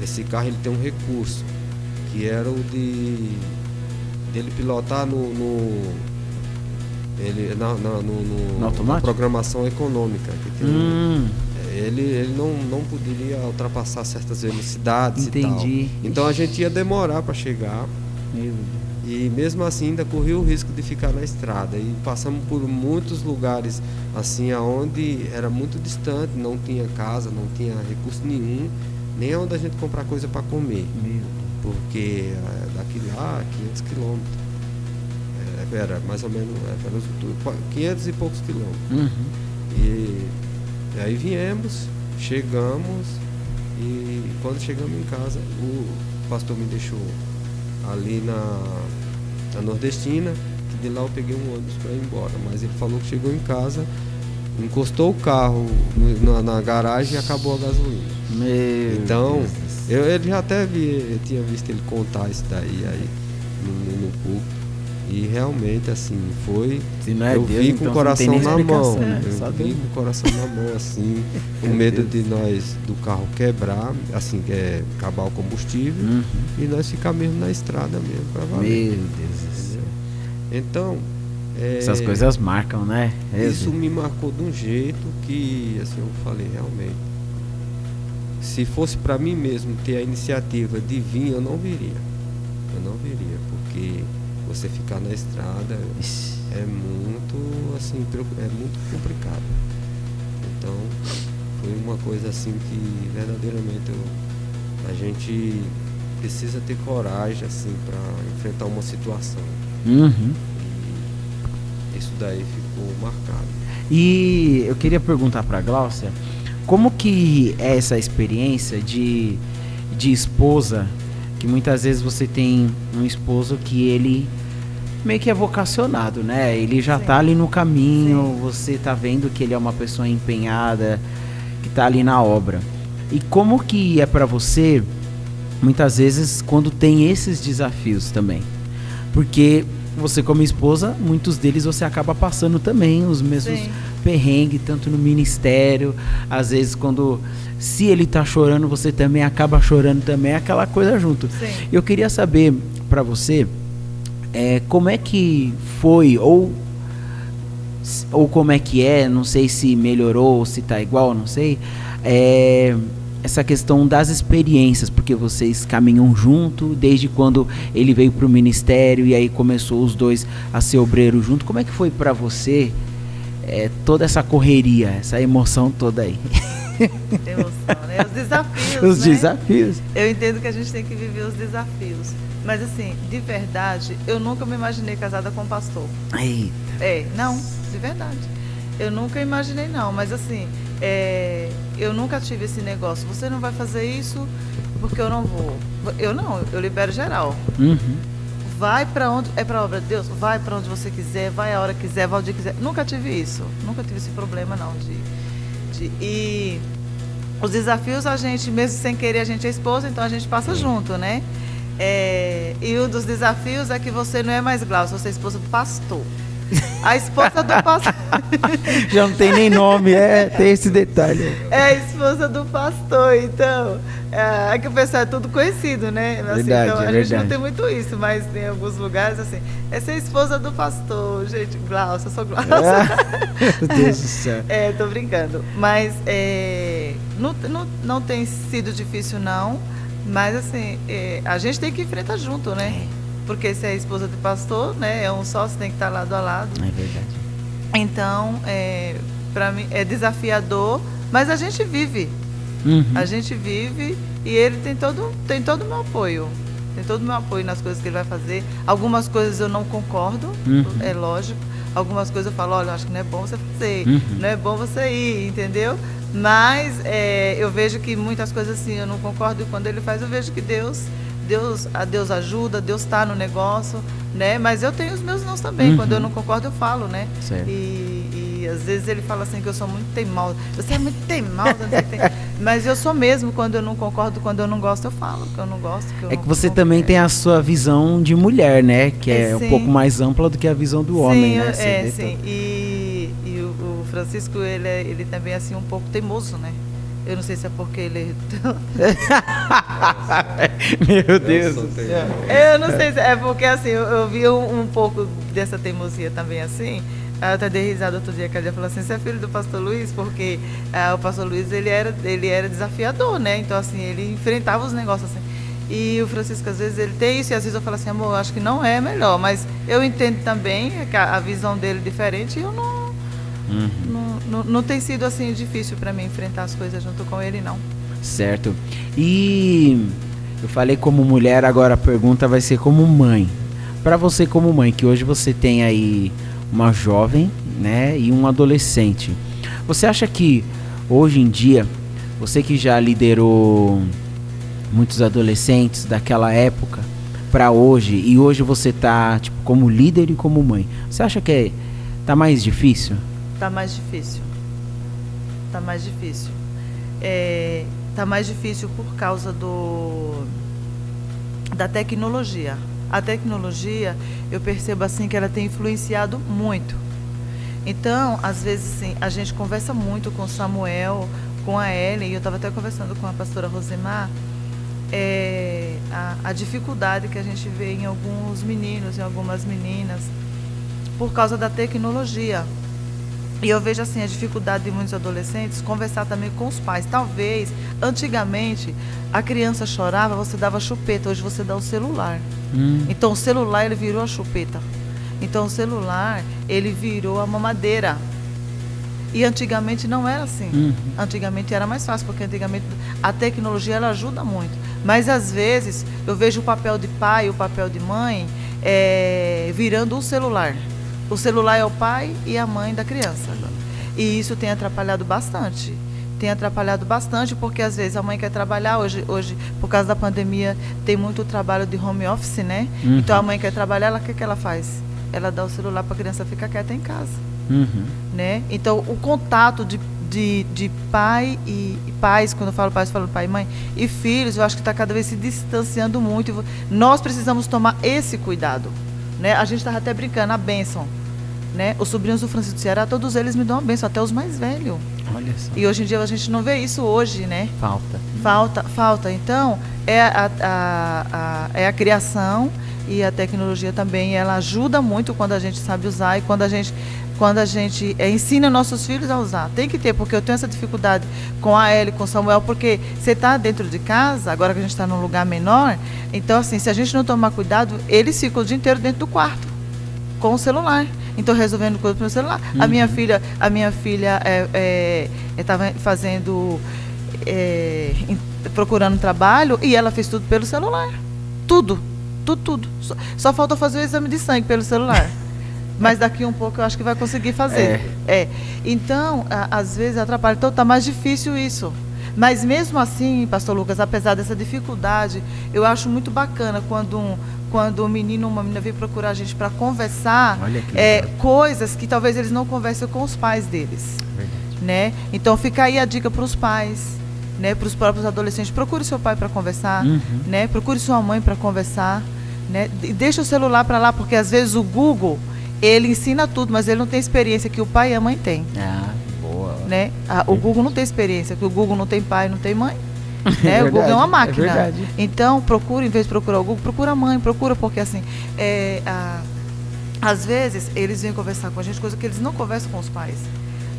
esse carro ele tem um recurso, que era o dele pilotar na programação econômica. Que ele não poderia ultrapassar certas velocidades. Entendi. E tal. Então a gente ia demorar para chegar. E mesmo assim ainda corria o risco de ficar na estrada. E passamos por muitos lugares assim, aonde era muito distante, não tinha casa, não tinha recurso nenhum, nem onde a gente comprar coisa para comer. Porque daqui lá, 500 quilômetros. Era mais ou menos 500 e poucos quilômetros. E aí viemos, chegamos e quando chegamos em casa, o pastor me deixou ali a Nordestina, que de lá eu peguei um ônibus para ir embora. Mas ele falou que chegou em casa, encostou o carro na garagem e acabou a gasolina. Então, ele já até eu tinha visto ele contar isso daí aí no púlpito. E realmente, assim, foi. Se não é eu Deus, vi então com o coração na mão. Eu vi com o coração na mão, assim, com medo de nós do carro quebrar, assim, acabar o combustível, e nós ficar mesmo na estrada mesmo pra valer. Meu Deus do céu. Então. Essas coisas marcam, né? Isso me marcou de um jeito que, assim, eu falei, realmente. Se fosse para mim mesmo ter a iniciativa de vir, eu não viria. Porque você ficar na estrada é muito, assim, é muito complicado. Então, foi uma coisa assim que verdadeiramente a gente precisa ter coragem, assim, para enfrentar uma situação. E isso daí ficou marcado. E eu queria perguntar para a Gláucia, como que é essa experiência de esposa, que muitas vezes você tem um esposo que ele meio que é vocacionado, né? Ele já tá ali no caminho, você tá vendo que ele é uma pessoa empenhada, que tá ali na obra. E como que é para você, muitas vezes, quando tem esses desafios também? Porque você como esposa, muitos deles você acaba passando também os mesmos perrengues, tanto no ministério, às vezes se ele tá chorando, você também acaba chorando também, aquela coisa junto. Eu queria saber para você, como é que foi, ou como é que é, não sei se melhorou, ou se tá igual, não sei, essa questão das experiências, porque vocês caminham junto desde quando ele veio para o ministério e aí começou os dois a ser obreiro junto. Como é que foi para você toda essa correria, essa emoção toda aí? Emoção, né? Os desafios, os desafios. Eu entendo que a gente tem que viver os desafios. Mas assim, de verdade, eu nunca me imaginei casada com um pastor. Eita. Não, de verdade. Eu nunca imaginei não, mas assim, eu nunca tive esse negócio. Você não vai fazer isso porque eu não vou. Eu libero geral. Vai para onde é para obra de Deus, vai para onde você quiser, vai a hora que quiser, vai o dia que quiser. Nunca tive isso, nunca tive esse problema não e os desafios a gente, mesmo sem querer, a gente é esposa, então a gente passa junto, né? E um dos desafios é que você não é mais Gláucia, você é esposa do pastor. A esposa do pastor. Já não tem nem nome, tem esse detalhe. É a esposa do pastor, então. Aqui o pessoal é tudo conhecido, né? Assim, verdade, então, a gente não tem muito isso, mas em alguns lugares, assim, essa é a esposa do pastor, gente, Gláucia, eu sou Gláucia. Meu Deus do céu. Tô brincando. Mas não tem sido difícil, não. Mas, assim, a gente tem que enfrentar junto, né? Porque se é a esposa do pastor, né? É um só, você tem que estar lado a lado. É verdade. Então, para mim, é desafiador, mas a gente vive. A gente vive e ele tem todo o meu apoio. Tem todo o meu apoio nas coisas que ele vai fazer. Algumas coisas eu não concordo, é lógico. Algumas coisas eu falo, olha, eu acho que não é bom você fazer, não é bom você ir, entendeu? Mas eu vejo que muitas coisas assim eu não concordo, e quando ele faz eu vejo que Deus ajuda, Deus está no negócio, né? Mas eu tenho os meus nãos também, quando eu não concordo eu falo, né? E às vezes ele fala assim que eu sou muito teimosa, você é muito teimosa, não sei o que. Mas eu sou mesmo, quando eu não concordo, quando eu não gosto eu falo, que eu não gosto. Que que você também tem a sua visão de mulher, né? Que é um pouco mais ampla do que a visão do homem, né? Sim, e o Francisco, ele também é assim um pouco teimoso, né? Eu não sei se é porque ele... Meu Deus do céu. Eu não sei se é porque assim, eu vi um pouco dessa teimosia também assim. Eu até dei risada outro dia, que a gente falou assim, você é filho do pastor Luiz? Porque o pastor Luiz, ele era desafiador, né? Então assim, ele enfrentava os negócios assim. E o Francisco, às vezes, ele tem isso, e às vezes eu falo assim, amor, acho que não é melhor. Mas eu entendo também que a visão dele é diferente, e eu não tem sido assim difícil para mim enfrentar as coisas junto com ele, não. Certo. E eu falei como mulher, agora a pergunta vai ser como mãe. Para você como mãe, que hoje você tem aí uma jovem, né, e um adolescente. Você acha que hoje em dia, você que já liderou muitos adolescentes daquela época, para hoje, e hoje você tá, tipo, como líder e como mãe, você acha que tá mais difícil? Tá mais difícil. Tá mais difícil. Tá mais difícil por causa da tecnologia. A tecnologia, eu percebo assim que ela tem influenciado muito. Então, às vezes, assim, a gente conversa muito com o Samuel, com a Ellen, e eu estava até conversando com a pastora Rosemar, a dificuldade que a gente vê em alguns meninos, em algumas meninas, por causa da tecnologia. E eu vejo assim a dificuldade de muitos adolescentes conversar também com os pais. Talvez, antigamente, a criança chorava, você dava chupeta, hoje você dá o celular. Então o celular ele virou a chupeta. Então o celular ele virou a mamadeira. E antigamente não era assim. Antigamente era mais fácil, porque antigamente a tecnologia ela ajuda muito. Mas às vezes eu vejo o papel de pai, o papel de mãe virando um celular. O celular é o pai e a mãe da criança. E isso tem atrapalhado bastante. Tem atrapalhado bastante porque às vezes a mãe quer trabalhar. Hoje por causa da pandemia, tem muito trabalho de home office, né? Então a mãe quer trabalhar, o que ela faz? Ela dá o celular para a criança ficar quieta em casa. Né? Então o contato de pai e pais, quando eu falo pais, eu falo pai e mãe, e filhos, eu acho que está cada vez se distanciando muito. Nós precisamos tomar esse cuidado. Né? A gente estava até brincando, a bênção. Né? Os sobrinhos do Francisco do Ceará, todos eles me dão uma bênção, até os mais velhos. Olha só. E hoje em dia a gente não vê isso hoje, né? Falta. Então, é a criação e a tecnologia também, ela ajuda muito quando a gente sabe usar e quando a gente ensina nossos filhos a usar. Tem que ter, porque eu tenho essa dificuldade com a Ellie, com o Samuel, porque você está dentro de casa, agora que a gente está num lugar menor, então assim, se a gente não tomar cuidado, eles ficam o dia inteiro dentro do quarto, com o celular. Então, resolvendo coisas pelo celular. A minha filha estava procurando trabalho e ela fez tudo pelo celular. Tudo. Só falta fazer o exame de sangue pelo celular. Mas daqui um pouco eu acho que vai conseguir fazer. Então, às vezes atrapalha. Então, está mais difícil isso. Mas mesmo assim, pastor Lucas, apesar dessa dificuldade, eu acho muito bacana quando um menino ou uma menina vem procurar a gente para conversar coisas que talvez eles não conversem com os pais deles. Né? Então fica aí a dica para os pais, né? Para os próprios adolescentes, procure seu pai para conversar, né? Procure sua mãe para conversar, né? Deixa o celular para lá, porque às vezes o Google ele ensina tudo, mas ele não tem experiência que o pai e a mãe têm. Boa. Né? O Google não tem experiência, que o Google não tem pai, não tem mãe. Né? O Google é uma máquina. Então, procura, em vez de procurar o Google, procura a mãe, porque assim, às vezes eles vêm conversar com a gente, coisa que eles não conversam com os pais.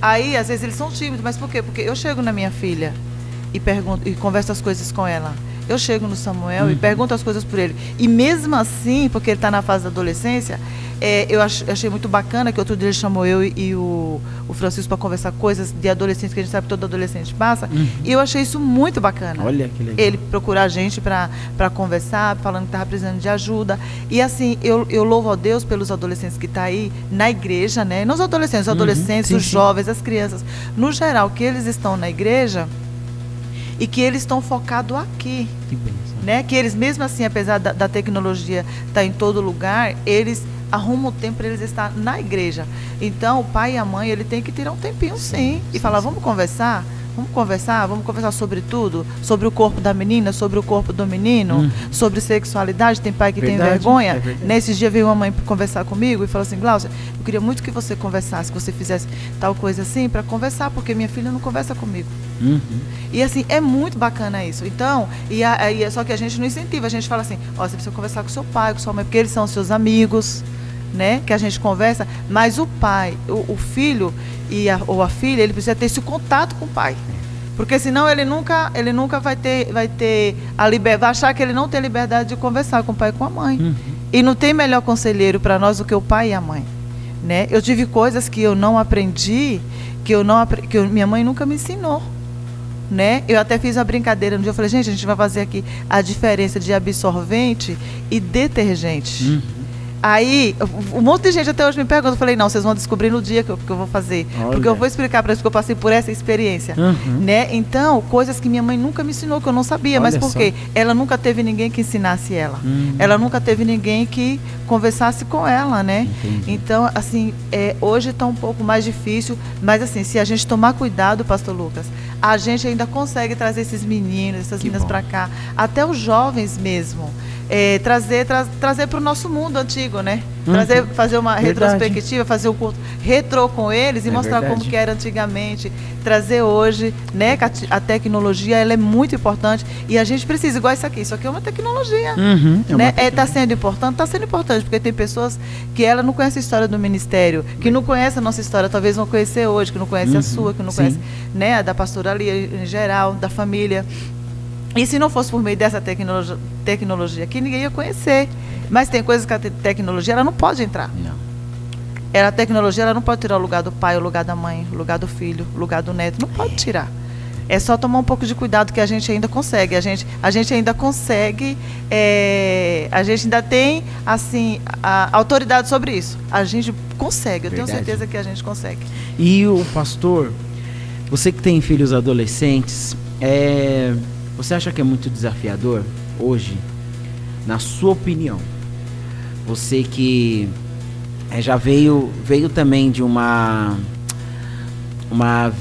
Aí, às vezes, eles são tímidos, mas por quê? Porque eu chego na minha filha e pergunto e converso as coisas com ela. Eu chego no Samuel e pergunto as coisas por ele. E mesmo assim, porque ele está na fase da adolescência, eu achei muito bacana que outro dia ele chamou eu e o Francisco para conversar coisas de adolescente, que a gente sabe que todo adolescente passa. E eu achei isso muito bacana. Olha que legal. Ele procurar a gente para conversar, falando que estava precisando de ajuda. E assim, eu louvo a Deus pelos adolescentes que estão aí na igreja, né? Não os adolescentes, os jovens, as crianças. No geral, que eles estão na igreja e que eles estão focados aqui. Que bênção. Né? Que eles, mesmo assim, apesar da tecnologia estar em todo lugar, eles arrumam o tempo para eles estar na igreja. Então, o pai e a mãe, ele tem que tirar um tempinho, sim. E falar, vamos conversar sobre tudo, sobre o corpo da menina, sobre o corpo do menino, sobre sexualidade. Tem pai que tem vergonha. Nesses dias veio uma mãe conversar comigo e falou assim, Glaucia, eu queria muito que você conversasse, que você fizesse tal coisa assim, para conversar, porque minha filha não conversa comigo. E assim, é muito bacana isso. Então, só que a gente não incentiva, a gente fala assim, você precisa conversar com seu pai, com sua mãe, porque eles são seus amigos, né? Que a gente conversa, mas o pai, o filho ou a filha, ele precisa ter esse contato com o pai. Porque senão ele nunca vai ter a liberdade, vai achar que ele não tem liberdade de conversar com o pai e com a mãe. E não tem melhor conselheiro para nós do que o pai e a mãe, né? Eu tive coisas que eu não aprendi, que minha mãe nunca me ensinou. Né? Eu até fiz uma brincadeira no dia, eu falei, gente, a gente vai fazer aqui a diferença de absorvente e detergente. Aí, um monte de gente até hoje me pergunta, eu falei, não, vocês vão descobrir no dia que eu vou fazer. Olha. Porque eu vou explicar para eles que eu passei por essa experiência. Né? Então, coisas que minha mãe nunca me ensinou, que eu não sabia. Olha, mas por quê? Ela nunca teve ninguém que ensinasse ela. Ela nunca teve ninguém que conversasse com ela, né? Entendi. Então, assim, hoje está um pouco mais difícil, mas assim, se a gente tomar cuidado, pastor Lucas, a gente ainda consegue trazer esses meninos, essas meninas para cá, até os jovens mesmo. Trazer para o nosso mundo antigo, né? Fazer uma retrospectiva, fazer um curso retrô com eles e mostrar como que era antigamente. Trazer hoje, né? A tecnologia, ela é muito importante e a gente precisa, igual isso aqui é uma tecnologia. Né? Está sendo importante, porque tem pessoas que ela não conhece a história do ministério, que não conhece a nossa história, talvez vão conhecer hoje, que não conhece a sua, que não conhece, né? A da pastoralia em geral, da família. E se não fosse por meio dessa tecnologia aqui, ninguém ia conhecer. Mas tem coisas que a tecnologia ela não pode entrar. Não. A tecnologia ela não pode tirar o lugar do pai, o lugar da mãe, o lugar do filho, o lugar do neto. Não pode tirar. É só tomar um pouco de cuidado que a gente ainda consegue. A gente ainda consegue, a gente ainda tem assim, a autoridade sobre isso. A gente consegue, eu tenho certeza que a gente consegue. E o pastor, você que tem filhos adolescentes, você acha que é muito desafiador hoje, na sua opinião? Você que já veio também de uma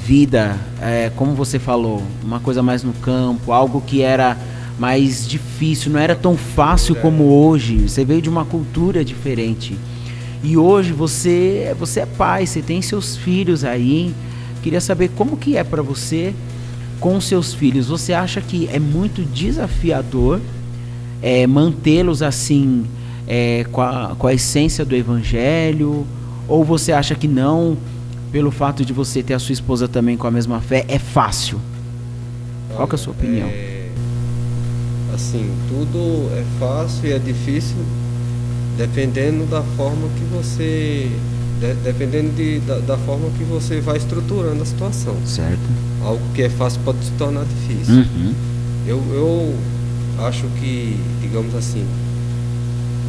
vida, como você falou, uma coisa mais no campo, algo que era mais difícil, não era tão fácil como hoje. Você veio de uma cultura diferente. E hoje você é pai, você tem seus filhos aí. Queria saber como que é para você com seus filhos. Você acha que é muito desafiador mantê-los assim, com a essência do evangelho? Ou você acha que não, pelo fato de você ter a sua esposa também com a mesma fé, é fácil? Qual que é a sua opinião? Assim, tudo é fácil e é difícil dependendo da forma que você... da forma que você vai estruturando a situação. Certo. Algo que é fácil pode se tornar difícil. Eu acho que, digamos assim,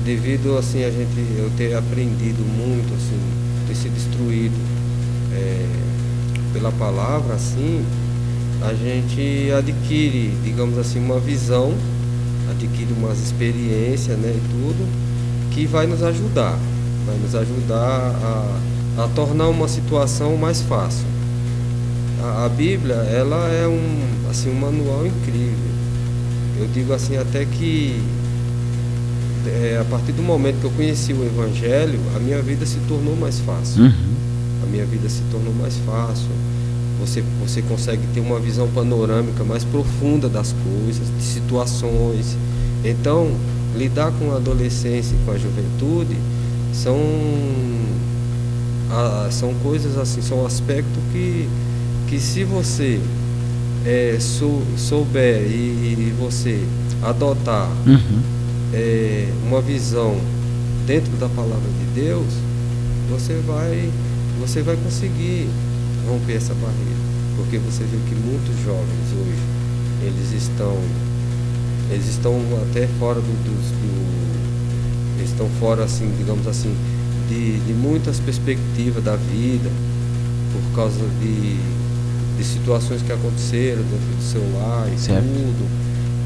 devido assim eu ter aprendido muito, assim, ter sido instruído pela palavra, assim, a gente adquire, digamos assim, uma visão, adquire umas experiências, né, e tudo, que vai nos ajudar a tornar uma situação mais fácil. A Bíblia, ela é um manual incrível. Eu digo assim, até que a partir do momento que eu conheci o Evangelho, a minha vida se tornou mais fácil. A minha vida se tornou mais fácil. Você consegue ter uma visão panorâmica mais profunda das coisas, de situações. Então, lidar com a adolescência e com a juventude são coisas assim, são aspectos que se você souber e você adotar uma visão dentro da palavra de Deus, você vai conseguir romper essa barreira, porque você vê que muitos jovens hoje eles estão até fora eles estão fora, assim, digamos assim, de muitas perspectivas da vida, por causa de situações que aconteceram dentro do seu lar e tudo.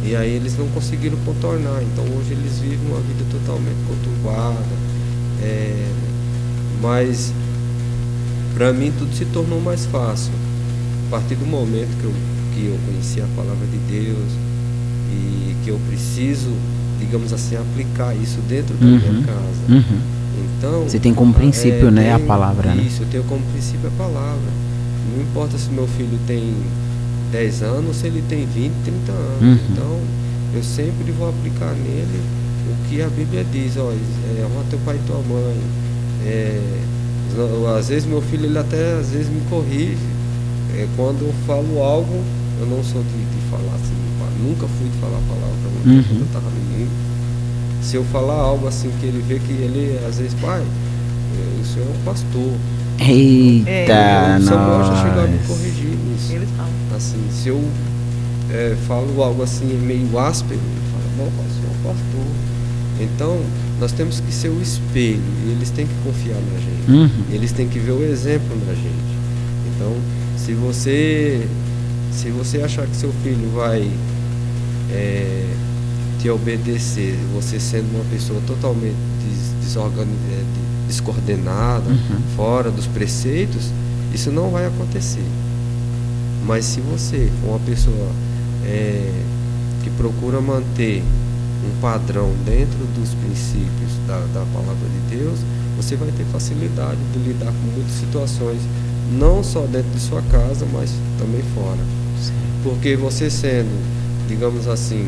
E aí eles não conseguiram contornar. Então hoje eles vivem uma vida totalmente conturbada. Mas para mim tudo se tornou mais fácil. A partir do momento que eu conheci a palavra de Deus e que eu preciso, digamos assim, aplicar isso dentro da minha casa. Então, você tem como princípio, né, a palavra, né? Isso, eu tenho como princípio a palavra. Não importa se meu filho tem 10 anos ou se ele tem 20, 30 anos. Então, eu sempre vou aplicar nele o que a Bíblia diz. Honra teu pai e tua mãe. Às vezes meu filho, ele até às vezes me corrige. Quando eu falo algo, eu não sou de falar assim, nunca fui de falar a palavra quando eu estava menino. Se eu falar algo assim que ele vê que ele, às vezes, pai, o senhor é um pastor. Eita, o Samuel já chegou a me corrigir nisso. Eles falam. Assim, se eu falo algo assim meio áspero, ele fala, não, pai, o senhor é um pastor. Então, nós temos que ser o espelho, e eles têm que confiar na gente. Eles têm que ver o exemplo na gente. Então, se você achar que seu filho vai te obedecer, você sendo uma pessoa totalmente descoordenada, fora dos preceitos, isso não vai acontecer. Mas se você for uma pessoa que procura manter um padrão dentro dos princípios da palavra de Deus, você vai ter facilidade de lidar com muitas situações, não só dentro de sua casa, mas também fora. Sim. Porque você sendo, digamos assim,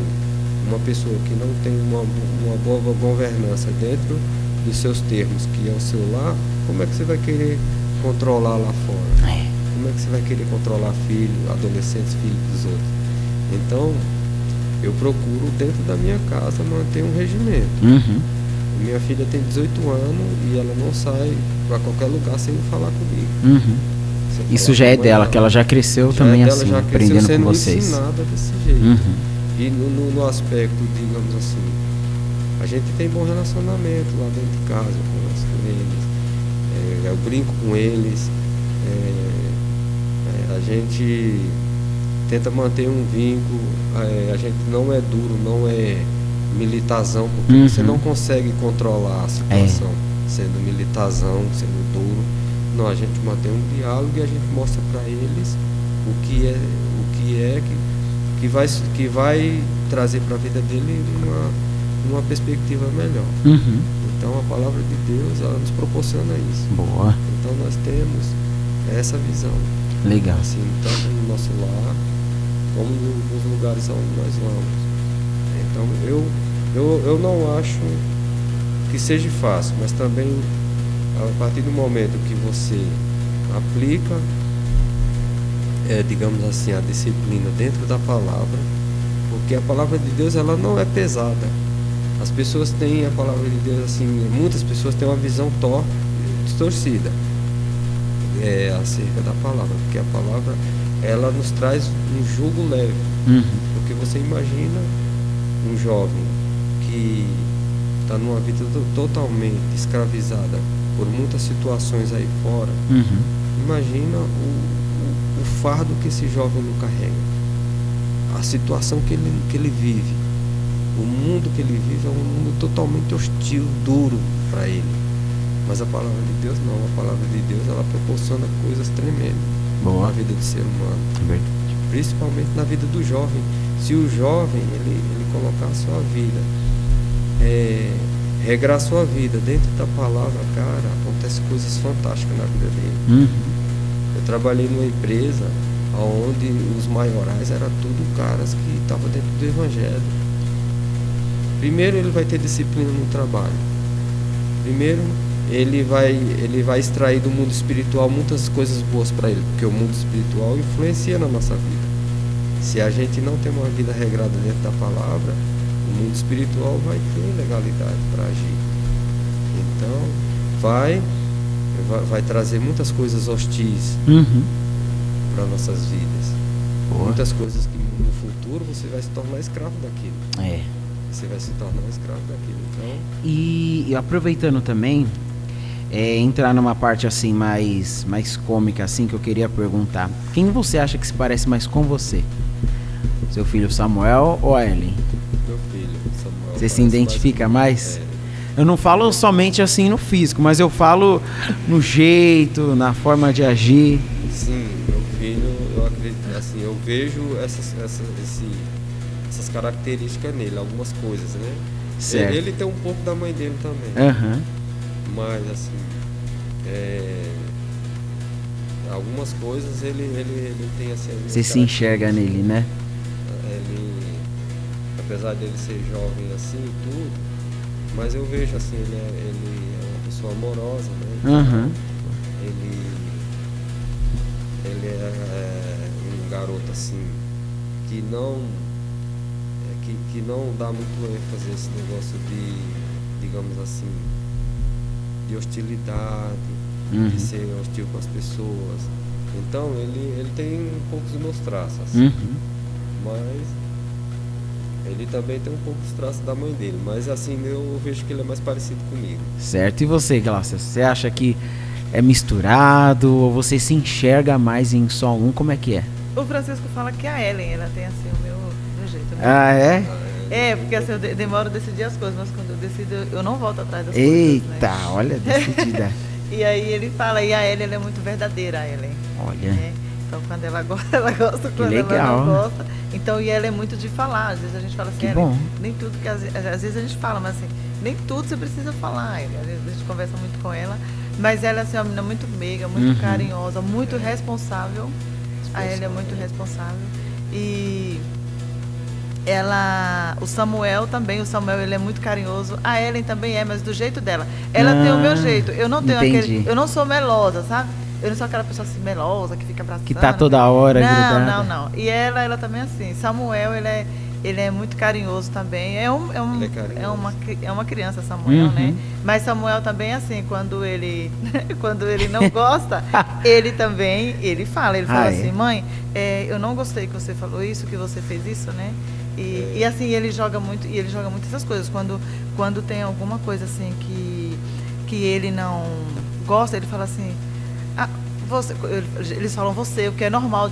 uma pessoa que não tem uma boa governança dentro dos seus termos, que é o seu lar, como é que você vai querer controlar lá fora? Como é que você vai querer controlar filhos, adolescentes, filhos dos outros? Então, eu procuro dentro da minha casa manter um regimento. Minha filha tem 18 anos e ela não sai para qualquer lugar sem falar comigo. Isso já é dela, que ela já cresceu também assim, já aprendendo com vocês. Ensinada desse jeito. E no aspecto, digamos assim, a gente tem bom relacionamento lá dentro de casa, eu converso com eles, eu brinco com eles, a gente tenta manter um vínculo, a gente não é duro, não é militarzão, porque você não consegue controlar a situação sendo militarzão, sendo duro. Não, a gente mantém um diálogo e a gente mostra para eles que vai trazer para a vida dele uma perspectiva melhor. Então a palavra de Deus, ela nos proporciona isso. Boa. Então nós temos essa visão. Legal. Assim, tanto no nosso lar como nos lugares onde nós vamos. Então eu não acho que seja fácil, mas também a partir do momento que você aplica, digamos assim, a disciplina dentro da palavra, porque a palavra de Deus, ela não é pesada. As pessoas têm a palavra de Deus assim, muitas pessoas têm uma visão distorcida acerca da palavra, porque a palavra, ela nos traz um jugo leve. Porque você imagina um jovem que está numa vida totalmente escravizada por muitas situações aí fora. Imagina o fardo que esse jovem não carrega, a situação que ele vive, o mundo que ele vive é um mundo totalmente hostil, duro para ele. Mas a palavra de Deus não, a palavra de Deus, ela proporciona coisas tremendas na vida do ser humano, principalmente na vida do jovem. Se o jovem ele colocar a sua vida, regrar a sua vida dentro da palavra, cara, acontece coisas fantásticas na vida dele. Eu trabalhei numa empresa onde os maiorais eram tudo caras que estavam dentro do evangelho. Primeiro, ele vai ter disciplina no trabalho. Primeiro, ele vai extrair do mundo espiritual muitas coisas boas para ele, porque o mundo espiritual influencia na nossa vida. Se a gente não tem uma vida regrada dentro da palavra, o mundo espiritual vai ter legalidade para agir. Então, vai trazer muitas coisas hostis para nossas vidas. Muitas coisas que no futuro você vai se tornar escravo daquilo. Você vai se tornar escravo daquilo. Então... E aproveitando também, entrar numa parte assim mais cômica assim, que eu queria perguntar. Quem você acha que se parece mais com você? Seu filho Samuel ou a Ellen? Meu filho Samuel. Você se identifica mais? Eu não falo somente assim no físico, mas eu falo no jeito, na forma de agir. Sim, meu filho, eu acredito, assim, eu vejo essas características nele, algumas coisas, né? Certo. Ele tem um pouco da mãe dele também. Mas assim, algumas coisas ele tem assim. Você se enxerga nele, né? Apesar dele ser jovem assim e tudo, mas eu vejo assim, ele é uma pessoa amorosa, né? Ele é um garoto assim que não dá muito ênfase a esse negócio de, digamos assim, de hostilidade, de ser hostil com as pessoas. Então ele tem um pouco dos meus traços, mas Ele também tem um pouco dos traços da mãe dele, mas assim, eu vejo que ele é mais parecido comigo. Certo, e você, Glaucia? Você acha que é misturado ou você se enxerga mais em só um? Como é que é? O Francisco fala que a Ellen, ela tem assim o meu jeito. Né? Ah, é? É, porque assim, eu demoro a decidir as coisas, mas quando eu decido, eu não volto atrás das coisas, né? Eita, olha, decidida. E aí ele fala, e a Ellen, ela é muito verdadeira, a Ellen. Olha. Né? Então, quando ela gosta, ela gosta. Quando ela não gosta. Então, e ela é muito de falar. Às vezes a gente fala assim, que bom. Nem tudo que... Às vezes a gente fala, mas assim, nem tudo você precisa falar. Às vezes a gente conversa muito com ela. Mas ela assim, é uma menina muito meiga, muito carinhosa, muito responsável. A ela é muito responsável. E ela... O Samuel também. O Samuel, ele é muito carinhoso. A Ellen também é, mas do jeito dela. Ela tem o meu jeito. Eu não tenho aquele... Eu não sou melosa, sabe? Eu não sou aquela pessoa assim, melosa, que fica abraçando. Que tá toda hora grudada. Não. E ela também é assim. Samuel, ele é muito carinhoso também. É uma criança, Samuel, né? Mas Samuel também é assim, quando ele não gosta, ele fala assim, mãe, eu não gostei que você falou isso, que você fez isso, né? E assim, ele joga muito essas coisas. Quando tem alguma coisa assim que ele não gosta, ele fala assim, eles falam você, o que é normal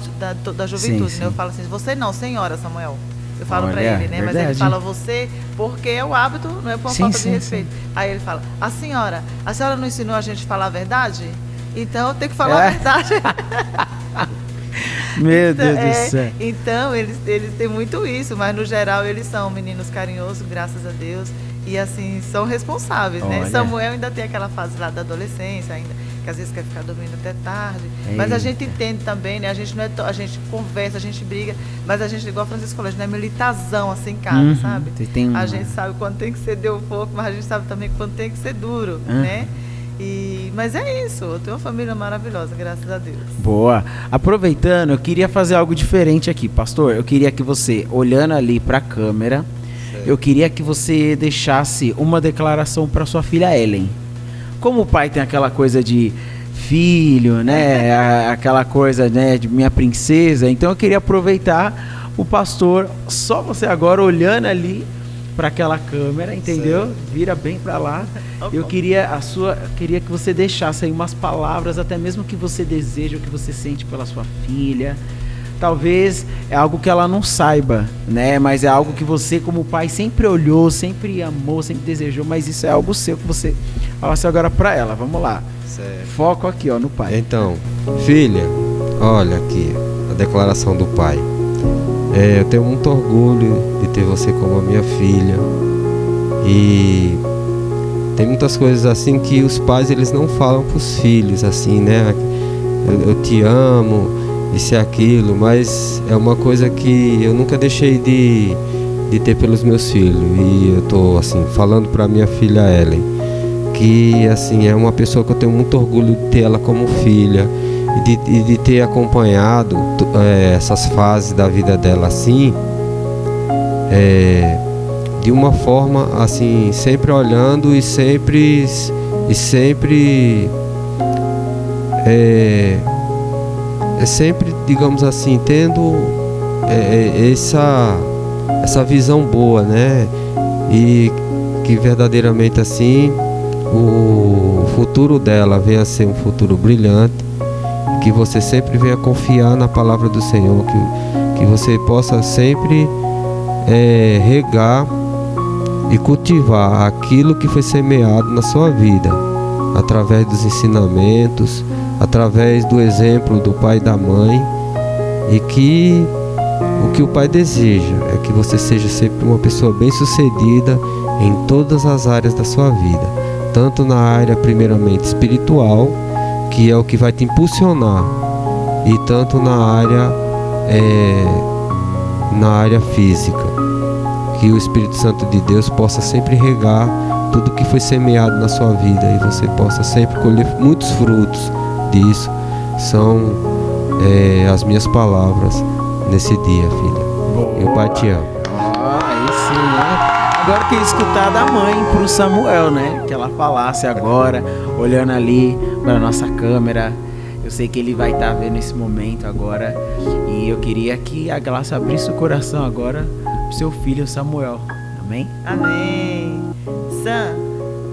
da juventude, sim. Né? Eu falo assim, você não, senhora Samuel. Eu falo pra ele, né? Verdade. Mas ele fala você porque é o hábito, não é por falta de respeito. Sim. Aí ele fala, a senhora não ensinou a gente a falar a verdade? Então eu tenho que falar a verdade. Meu Deus do céu. Então eles têm muito isso, mas no geral eles são meninos carinhosos, graças a Deus. E assim, são responsáveis, né? Samuel ainda tem aquela fase lá da adolescência ainda, que às vezes quer ficar dormindo até tarde. Eita. Mas a gente entende também, né? A gente conversa, a gente briga, mas a gente, igual a Francisco falou, a gente não é militarzão assim em casa, sabe? A gente sabe quando tem que ceder um pouco, mas a gente sabe também quando tem que ser duro, né? Mas é isso, eu tenho uma família maravilhosa, graças a Deus. Boa. Aproveitando, eu queria fazer algo diferente aqui, pastor. Eu queria que você, olhando ali para a câmera, eu queria que você deixasse uma declaração para sua filha Ellen. Como o pai tem aquela coisa de filho, né? Aquela coisa, né, de minha princesa. Então eu queria aproveitar o pastor, só você agora olhando ali para aquela câmera, entendeu? Certo. Vira bem para lá. Eu queria que você deixasse aí umas palavras, até mesmo que você deseja, o que você sente pela sua filha. Talvez é algo que ela não saiba, né? Mas é algo que você, como pai, sempre olhou, sempre amou, sempre desejou. Mas isso é algo seu que você falasse agora para ela. Vamos lá. Certo. Foco aqui, ó, no pai. Então, filha, olha aqui a declaração do pai. Eu tenho muito orgulho de ter você como a minha filha. E tem muitas coisas assim que os pais eles não falam para os filhos, assim, né? Eu te amo, isso e aquilo, mas é uma coisa que eu nunca deixei de ter pelos meus filhos. E eu tô assim falando para minha filha Ellen, que assim é uma pessoa que eu tenho muito orgulho de ter ela como filha e de ter acompanhado essas fases da vida dela assim, de uma forma assim, sempre olhando e sempre digamos assim, tendo essa visão boa, né? E que verdadeiramente assim o futuro dela venha a ser um futuro brilhante, que você sempre venha confiar na palavra do Senhor, que você possa sempre regar e cultivar aquilo que foi semeado na sua vida, através dos ensinamentos, através do exemplo do pai e da mãe, e que o que o pai deseja é que você seja sempre uma pessoa bem-sucedida em todas as áreas da sua vida, tanto na área primeiramente espiritual, que é o que vai te impulsionar, e tanto na área física, que o Espírito Santo de Deus possa sempre regar tudo que foi semeado na sua vida e você possa sempre colher muitos frutos disso. São as minhas palavras nesse dia, filha. Boa. E o pai te ama. Aí sim, né? Agora eu queria escutar da mãe pro Samuel, né? Que ela falasse agora, olhando ali para nossa câmera. Eu sei que ele vai estar vendo esse momento agora. E eu queria que a Glaucia abrisse o coração agora pro seu filho Samuel. Amém? Amém. Sam,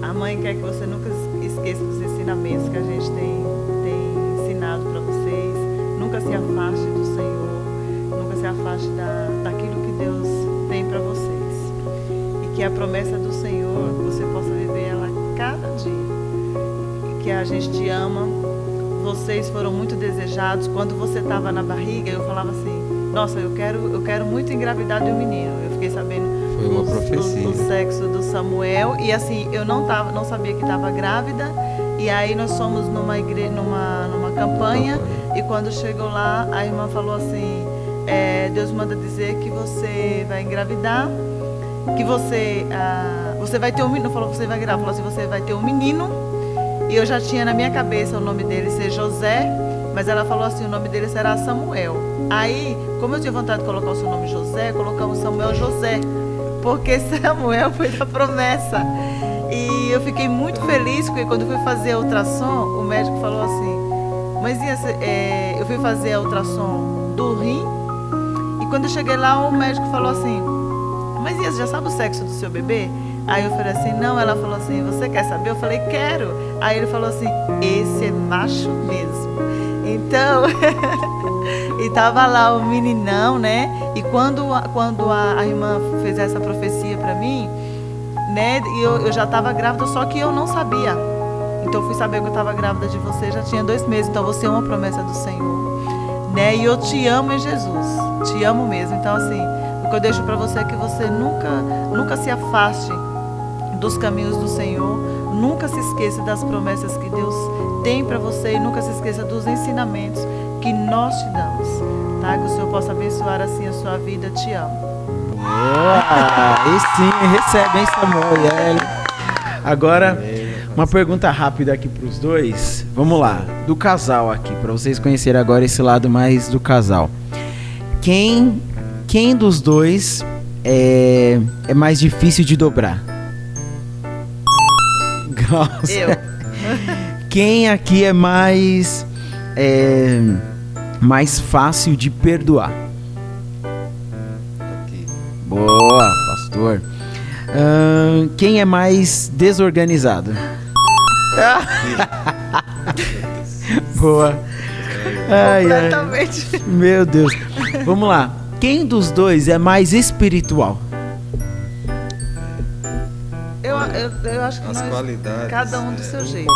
a mãe quer que você nunca esqueça dos ensinamentos que a gente tem ensinado para vocês. Nunca se afaste do Senhor, nunca se afaste daquilo que Deus tem para vocês. E que a promessa do Senhor, você possa viver ela cada dia. Que a gente te ama. Vocês foram muito desejados. Quando você estava na barriga, eu falava assim: nossa, eu quero muito engravidar de um menino. Eu fiquei sabendo foi uma profecia do sexo do Samuel. E assim, eu não sabia que estava grávida. E aí nós fomos numa campanha. E quando chegou lá, a irmã falou assim: Deus manda dizer que você vai engravidar, que você vai ter um menino. Não falou você vai engravidar, falou assim: você vai ter um menino. E eu já tinha na minha cabeça o nome dele ser José, mas ela falou assim: o nome dele será Samuel. Aí, como eu tinha vontade de colocar o seu nome José, colocamos Samuel José, porque Samuel foi da promessa. E eu fiquei muito feliz, porque quando eu fui fazer a ultrassom, o médico falou assim: mas eu fui fazer a ultrassom do rim, e quando eu cheguei lá, o médico falou assim: mas você já sabe o sexo do seu bebê? Aí eu falei assim: não. Ela falou assim: você quer saber? Eu falei: quero. Aí ele falou assim: esse é macho mesmo. Então, e tava lá o meninão, né? E quando a irmã fez essa profecia para mim, né? E eu já estava grávida, só que eu não sabia. Então eu fui saber que eu estava grávida de você, já tinha 2 meses. Então você é uma promessa do Senhor, né? E eu te amo em Jesus, te amo mesmo. Então assim, o que eu deixo para você é que você nunca se afaste dos caminhos do Senhor, nunca se esqueça das promessas que Deus tem para você e nunca se esqueça dos ensinamentos que nós te damos, tá? Que o Senhor possa abençoar assim a sua vida. Te amo. Boa! E sim, recebe, hein, Samuel? Agora, uma pergunta rápida aqui para os dois. Vamos lá, do casal aqui, para vocês conhecerem agora esse lado mais do casal. Quem dos dois é mais difícil de dobrar? Eu. Quem aqui é mais fácil de perdoar? Aqui. Boa, pastor. Quem é mais desorganizado? Boa. Completamente. Ai. Meu Deus. Vamos lá. Quem dos dois é mais espiritual? Eu acho que as qualidades, cada um do seu jeito.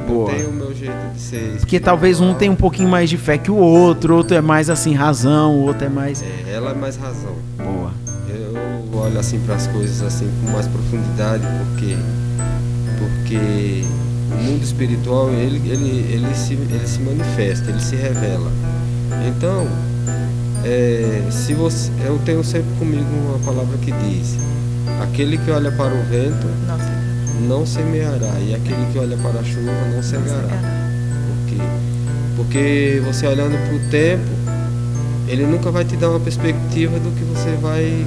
Boa. Eu tenho o meu jeito de ser espiritual. Porque talvez um tenha um pouquinho mais de fé que o outro é mais assim razão, o outro é mais... ela é mais razão. Boa. Eu olho assim para as coisas assim com mais profundidade, porque o mundo espiritual ele se manifesta, ele se revela. Então, eu tenho sempre comigo uma palavra que diz: aquele que olha para o vento não semeará, e aquele que olha para a chuva não cegará. Por quê? Porque você olhando para o tempo, ele nunca vai te dar uma perspectiva do que você vai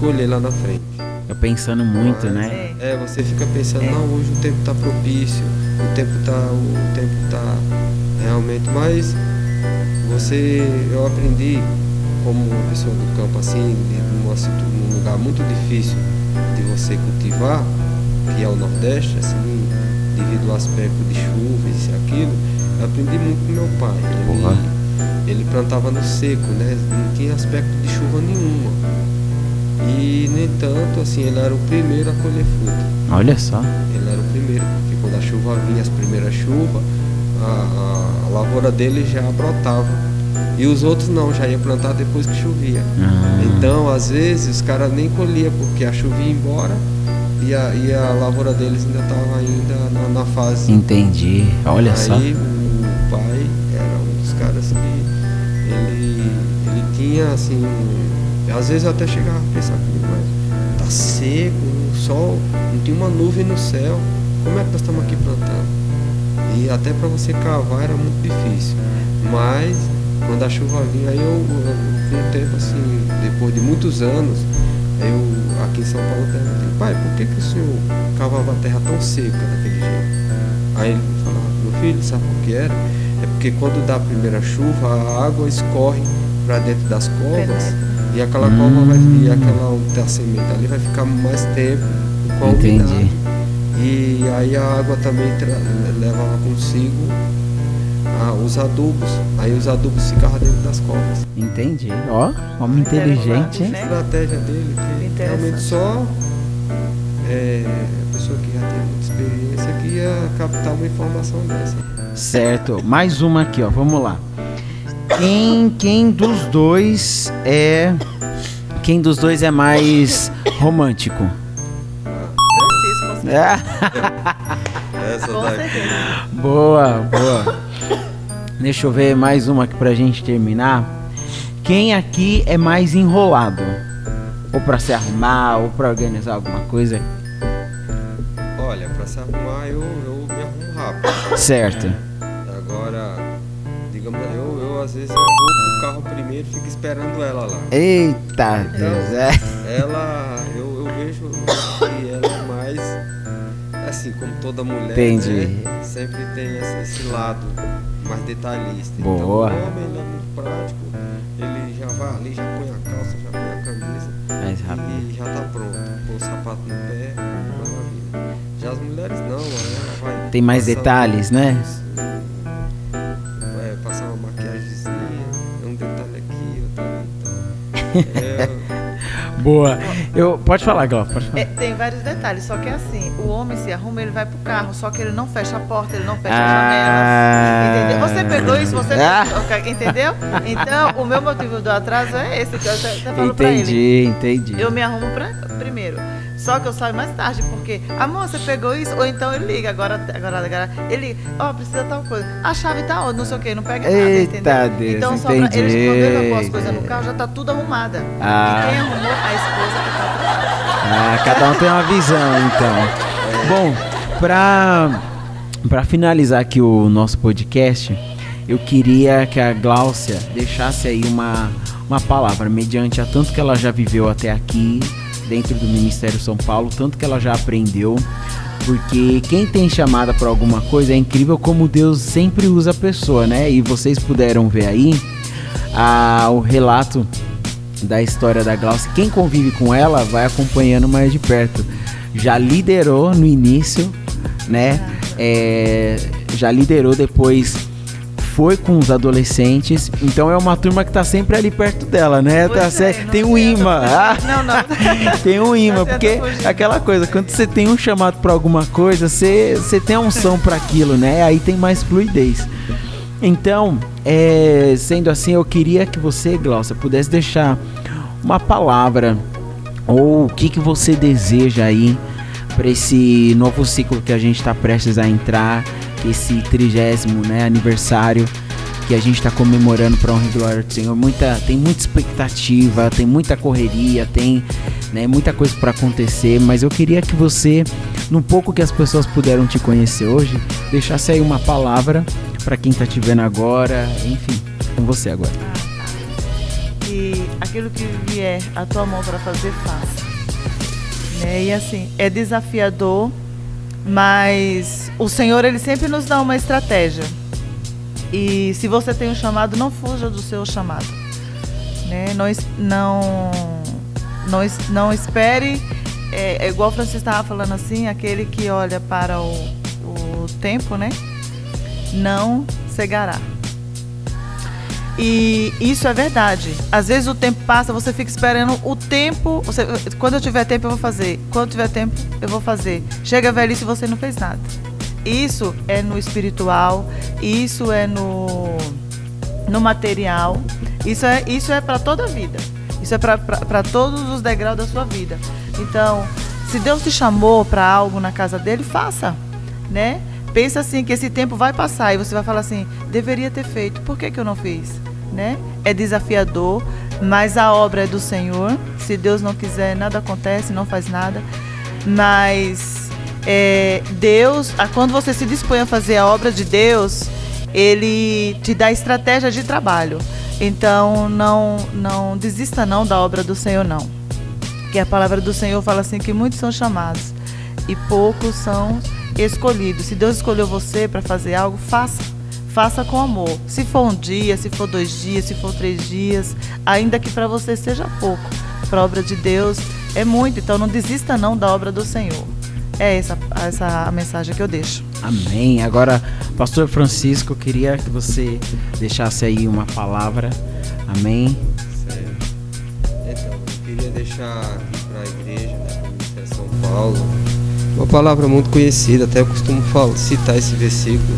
colher lá na frente. Fica pensando muito, né? Você fica pensando: não, hoje o tempo está propício, o tempo tá realmente. Mas eu aprendi como uma pessoa do campo assim, num lugar muito difícil de você cultivar, que é o Nordeste, assim, devido ao aspecto de chuva, isso e aquilo. Eu aprendi muito com meu pai. Ele plantava no seco, né? Não tinha aspecto de chuva nenhuma. E, no entanto, assim, ele era o primeiro a colher fruta. Olha só. Ele era o primeiro, porque quando a chuva vinha, as primeiras chuvas, a lavoura dele já brotava. E os outros não, já ia plantar depois que chovia. Então, às vezes, os caras nem colhiam, porque a chuva ia embora e a lavoura deles ainda estava ainda na fase. Entendi, olha só. Aí o pai era um dos caras que ele tinha, assim, às vezes eu até chegava a pensar comigo: mas tá seco, o sol, não tinha uma nuvem no céu, como é que nós estamos aqui plantando? E até para você cavar era muito difícil. Mas quando a chuva vinha, aí eu um tempo assim, depois de muitos anos, eu aqui em São Paulo perguntei: pai, por que o senhor cavava a terra tão seca daquele jeito? Aí ele falava: meu filho, sabe por que era? É porque quando dá a primeira chuva, a água escorre para dentro das covas E aquela cova vai vir, aquela outra semente ali vai ficar mais tempo com a umidade. E aí a água também levava consigo os adubos. Aí os adubos ficavam dentro das covas. Entendi. Ó, homem inteligente, hein? A estratégia dele, que realmente só a pessoa que já tem muita experiência que ia captar uma informação dessa. Certo. Mais uma aqui, ó. Vamos lá. Quem dos dois é mais romântico? Francisco. Essa daqui. Boa. Deixa eu ver mais uma aqui pra gente terminar. Quem aqui é mais enrolado? Ou pra se arrumar, ou pra organizar alguma coisa? Olha, pra se arrumar eu me arrumo rápido. Certo. Agora, digamos, eu às vezes eu vou pro carro primeiro e fico esperando ela lá. Eita Deus, Ela, eu vejo que ela é mais, assim, como toda mulher, entendi. Né, sempre tem esse lado mais detalhista. Boa. Então o homem ele é muito prático, ele já vai ali, já põe a calça, já põe a camisa. Mais rápido. E já tá pronto, põe o sapato no pé, maravilha. Já as mulheres não, ela vai... Tem mais detalhes, né? Vai passar uma maquiagemzinha, um detalhe aqui, outro ali. Boa. Pode falar, Glauco, pode falar. Tem vários detalhes, só que é assim, o homem se arruma, ele vai pro carro, só que ele não fecha a porta, ele não fecha as janelas. Entendeu? Você pegou isso, entendeu? Então, o meu motivo do atraso é esse, que eu até falo pra ele. Entendi. Eu me arrumo primeiro. Só que eu saio mais tarde, porque, amor, você pegou isso? Ou então ele liga, agora ele liga, precisa tal coisa. A chave tá onde? Não sei o que, não pega nada, entendeu? Deus, então, só entendi. pra eles, quando ele arrumou as coisas no carro, já tá tudo arrumada. E quem arrumou? A esposa que tá atrás. Cada um tem uma visão, então. Bom, pra finalizar aqui o nosso podcast, eu queria que a Gláucia deixasse aí uma palavra, mediante a tanto que ela já viveu até aqui, dentro do Ministério São Paulo, tanto que ela já aprendeu, porque quem tem chamada para alguma coisa é incrível como Deus sempre usa a pessoa, né? E vocês puderam ver aí o relato da história da Gláucia. Quem convive com ela vai acompanhando mais de perto. Já liderou no início, né? Já liderou, depois foi com os adolescentes, então é uma turma que tá sempre ali perto dela, né? Tem um imã. Tem um imã, porque aquela coisa, quando você tem um chamado para alguma coisa, você tem a unção para aquilo, né? Aí tem mais fluidez. Então, sendo assim, eu queria que você, Gláucia, pudesse deixar uma palavra ou o que você deseja aí para esse novo ciclo que a gente está prestes a entrar, esse 30º, né, aniversário que a gente está comemorando para honra e glória do Senhor. Tem muita expectativa, tem muita correria, tem, né, muita coisa para acontecer, mas eu queria que você, no pouco que as pessoas puderam te conhecer hoje, deixasse aí uma palavra para quem está te vendo agora, enfim, com você agora. E aquilo que vier a tua mão para fazer, faça. Né? E assim, é desafiador, mas o Senhor, Ele sempre nos dá uma estratégia. E se você tem um chamado, não fuja do seu chamado. Né? Não espere, igual o Francisco estava falando assim, aquele que olha para o tempo, né? Não cegará. E isso é verdade. Às vezes o tempo passa, você fica esperando o tempo. Quando eu tiver tempo, eu vou fazer. Quando tiver tempo, eu vou fazer. Chega a velhice e você não fez nada. Isso é no espiritual, isso é no material, isso é para toda a vida. Isso é para todos os degraus da sua vida. Então, se Deus te chamou para algo na casa dele, faça, né? Pensa assim, que esse tempo vai passar e você vai falar assim, deveria ter feito, por que eu não fiz? Né? É desafiador, mas a obra é do Senhor. Se Deus não quiser, nada acontece, não faz nada. Mas Deus, quando você se dispõe a fazer a obra de Deus, Ele te dá estratégia de trabalho. Então não desista não da obra do Senhor não. Porque a palavra do Senhor fala assim que muitos são chamados e poucos são escolhidos. Se Deus escolheu você para fazer algo, faça. faça com amor. Se for um dia, se for 2 dias, se for 3 dias, ainda que para você seja pouco, para a obra de Deus é muito. Então não desista não da obra do Senhor. É essa a mensagem que eu deixo. Amém. Agora, pastor Francisco, eu queria que você deixasse aí uma palavra. Amém. Certo. Então, eu queria deixar aqui para a igreja, né, para o Ministério São Paulo, uma palavra muito conhecida, até eu costumo citar esse versículo.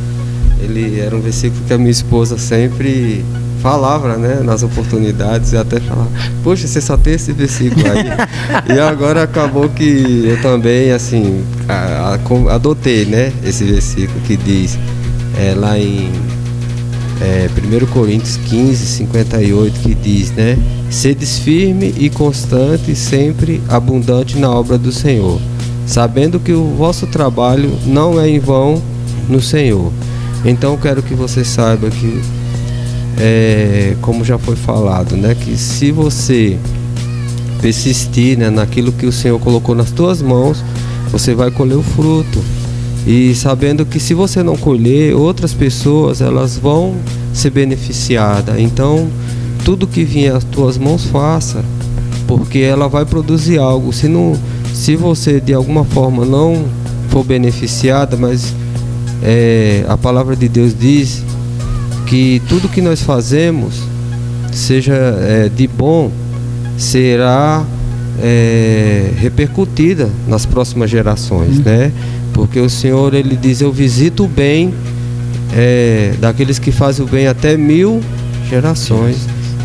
Ele era um versículo que a minha esposa sempre falava, né, nas oportunidades, e até falava, poxa, você só tem esse versículo aí. E agora acabou que eu também, assim, adotei, né, esse versículo que diz, lá em 1 Coríntios 15, 58, que diz, né, sedes firme e constante, sempre abundante na obra do Senhor, sabendo que o vosso trabalho não é em vão no Senhor. Então quero que você saiba que, como já foi falado, né, que se você persistir, né, naquilo que o Senhor colocou nas tuas mãos, você vai colher o fruto. E sabendo que se você não colher, outras pessoas elas vão ser beneficiadas. Então tudo que vier às tuas mãos, faça, porque ela vai produzir algo. Se você de alguma forma não for beneficiada, mas a palavra de Deus diz que tudo que nós fazemos, seja de bom, será repercutida nas próximas gerações, né? Porque o Senhor, ele diz, eu visito o bem daqueles que fazem o bem até 1000 gerações.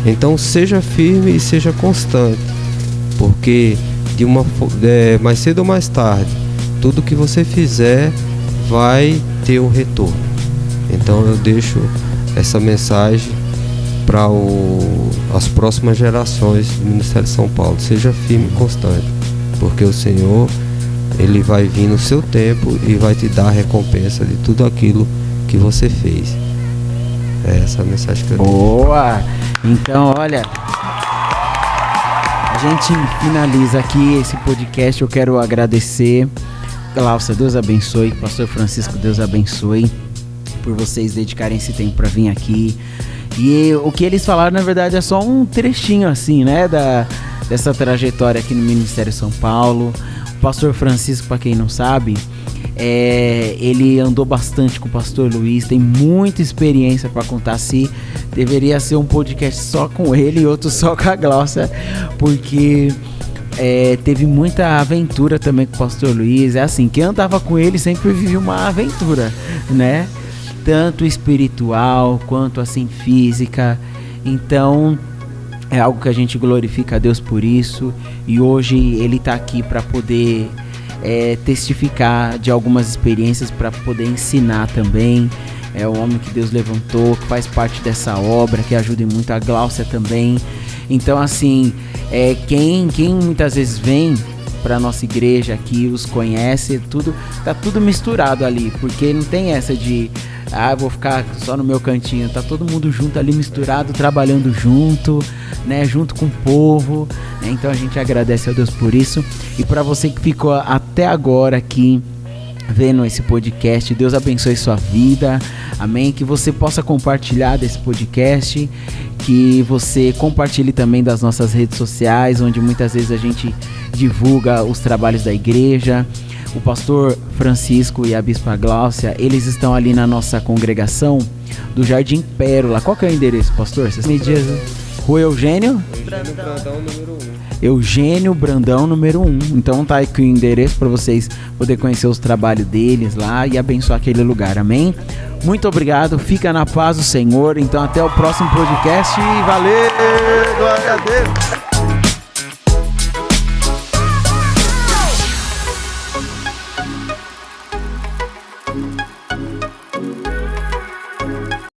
Então seja firme e seja constante, porque mais cedo ou mais tarde, tudo que você fizer vai ter um retorno. Então eu deixo essa mensagem para as próximas gerações do Ministério São Paulo. Seja firme e constante, porque o Senhor, ele vai vir no seu tempo e vai te dar a recompensa de tudo aquilo que você fez. É essa a mensagem que eu deixo. Boa! Então, olha, a gente finaliza aqui esse podcast. Eu quero agradecer, Glaucia, Deus abençoe, pastor Francisco, Deus abençoe por vocês dedicarem esse tempo para vir aqui. E o que eles falaram, na verdade, é só um trechinho assim, né, dessa trajetória aqui no Ministério São Paulo. O pastor Francisco, para quem não sabe, ele andou bastante com o pastor Luiz, tem muita experiência para contar. Se deveria ser um podcast só com ele e outro só com a Glaucia, porque teve muita aventura também com o pastor Luiz. É assim, quem andava com ele sempre vivia uma aventura, né? Tanto espiritual quanto assim física. Então é algo que a gente glorifica a Deus por isso. E hoje ele está aqui para poder testificar de algumas experiências, para poder ensinar também. É o homem que Deus levantou, que faz parte dessa obra, que ajuda muito, a Glaucia também. Então assim, quem muitas vezes vem para nossa igreja aqui, os conhece, tá tudo misturado ali, porque não tem essa de vou ficar só no meu cantinho. Tá todo mundo junto ali, misturado, trabalhando junto, né, junto com o povo, né? Então a gente agradece a Deus por isso. E para você que ficou até agora aqui vendo esse podcast, Deus abençoe sua vida, amém? Que você possa compartilhar desse podcast, que você compartilhe também das nossas redes sociais, onde muitas vezes a gente divulga os trabalhos da igreja. O pastor Francisco e a bispa Glaucia, eles estão ali na nossa congregação do Jardim Pérola. Qual que é o endereço, pastor? Vocês me dizem? Rua Eugênio Brandão, número 1. Eugênio Brandão, número 1. Então tá aqui o endereço para vocês poderem conhecer os trabalhos deles lá e abençoar aquele lugar, amém? Muito obrigado, fica na paz do Senhor. Então até o próximo podcast e valeu, glória a Deus!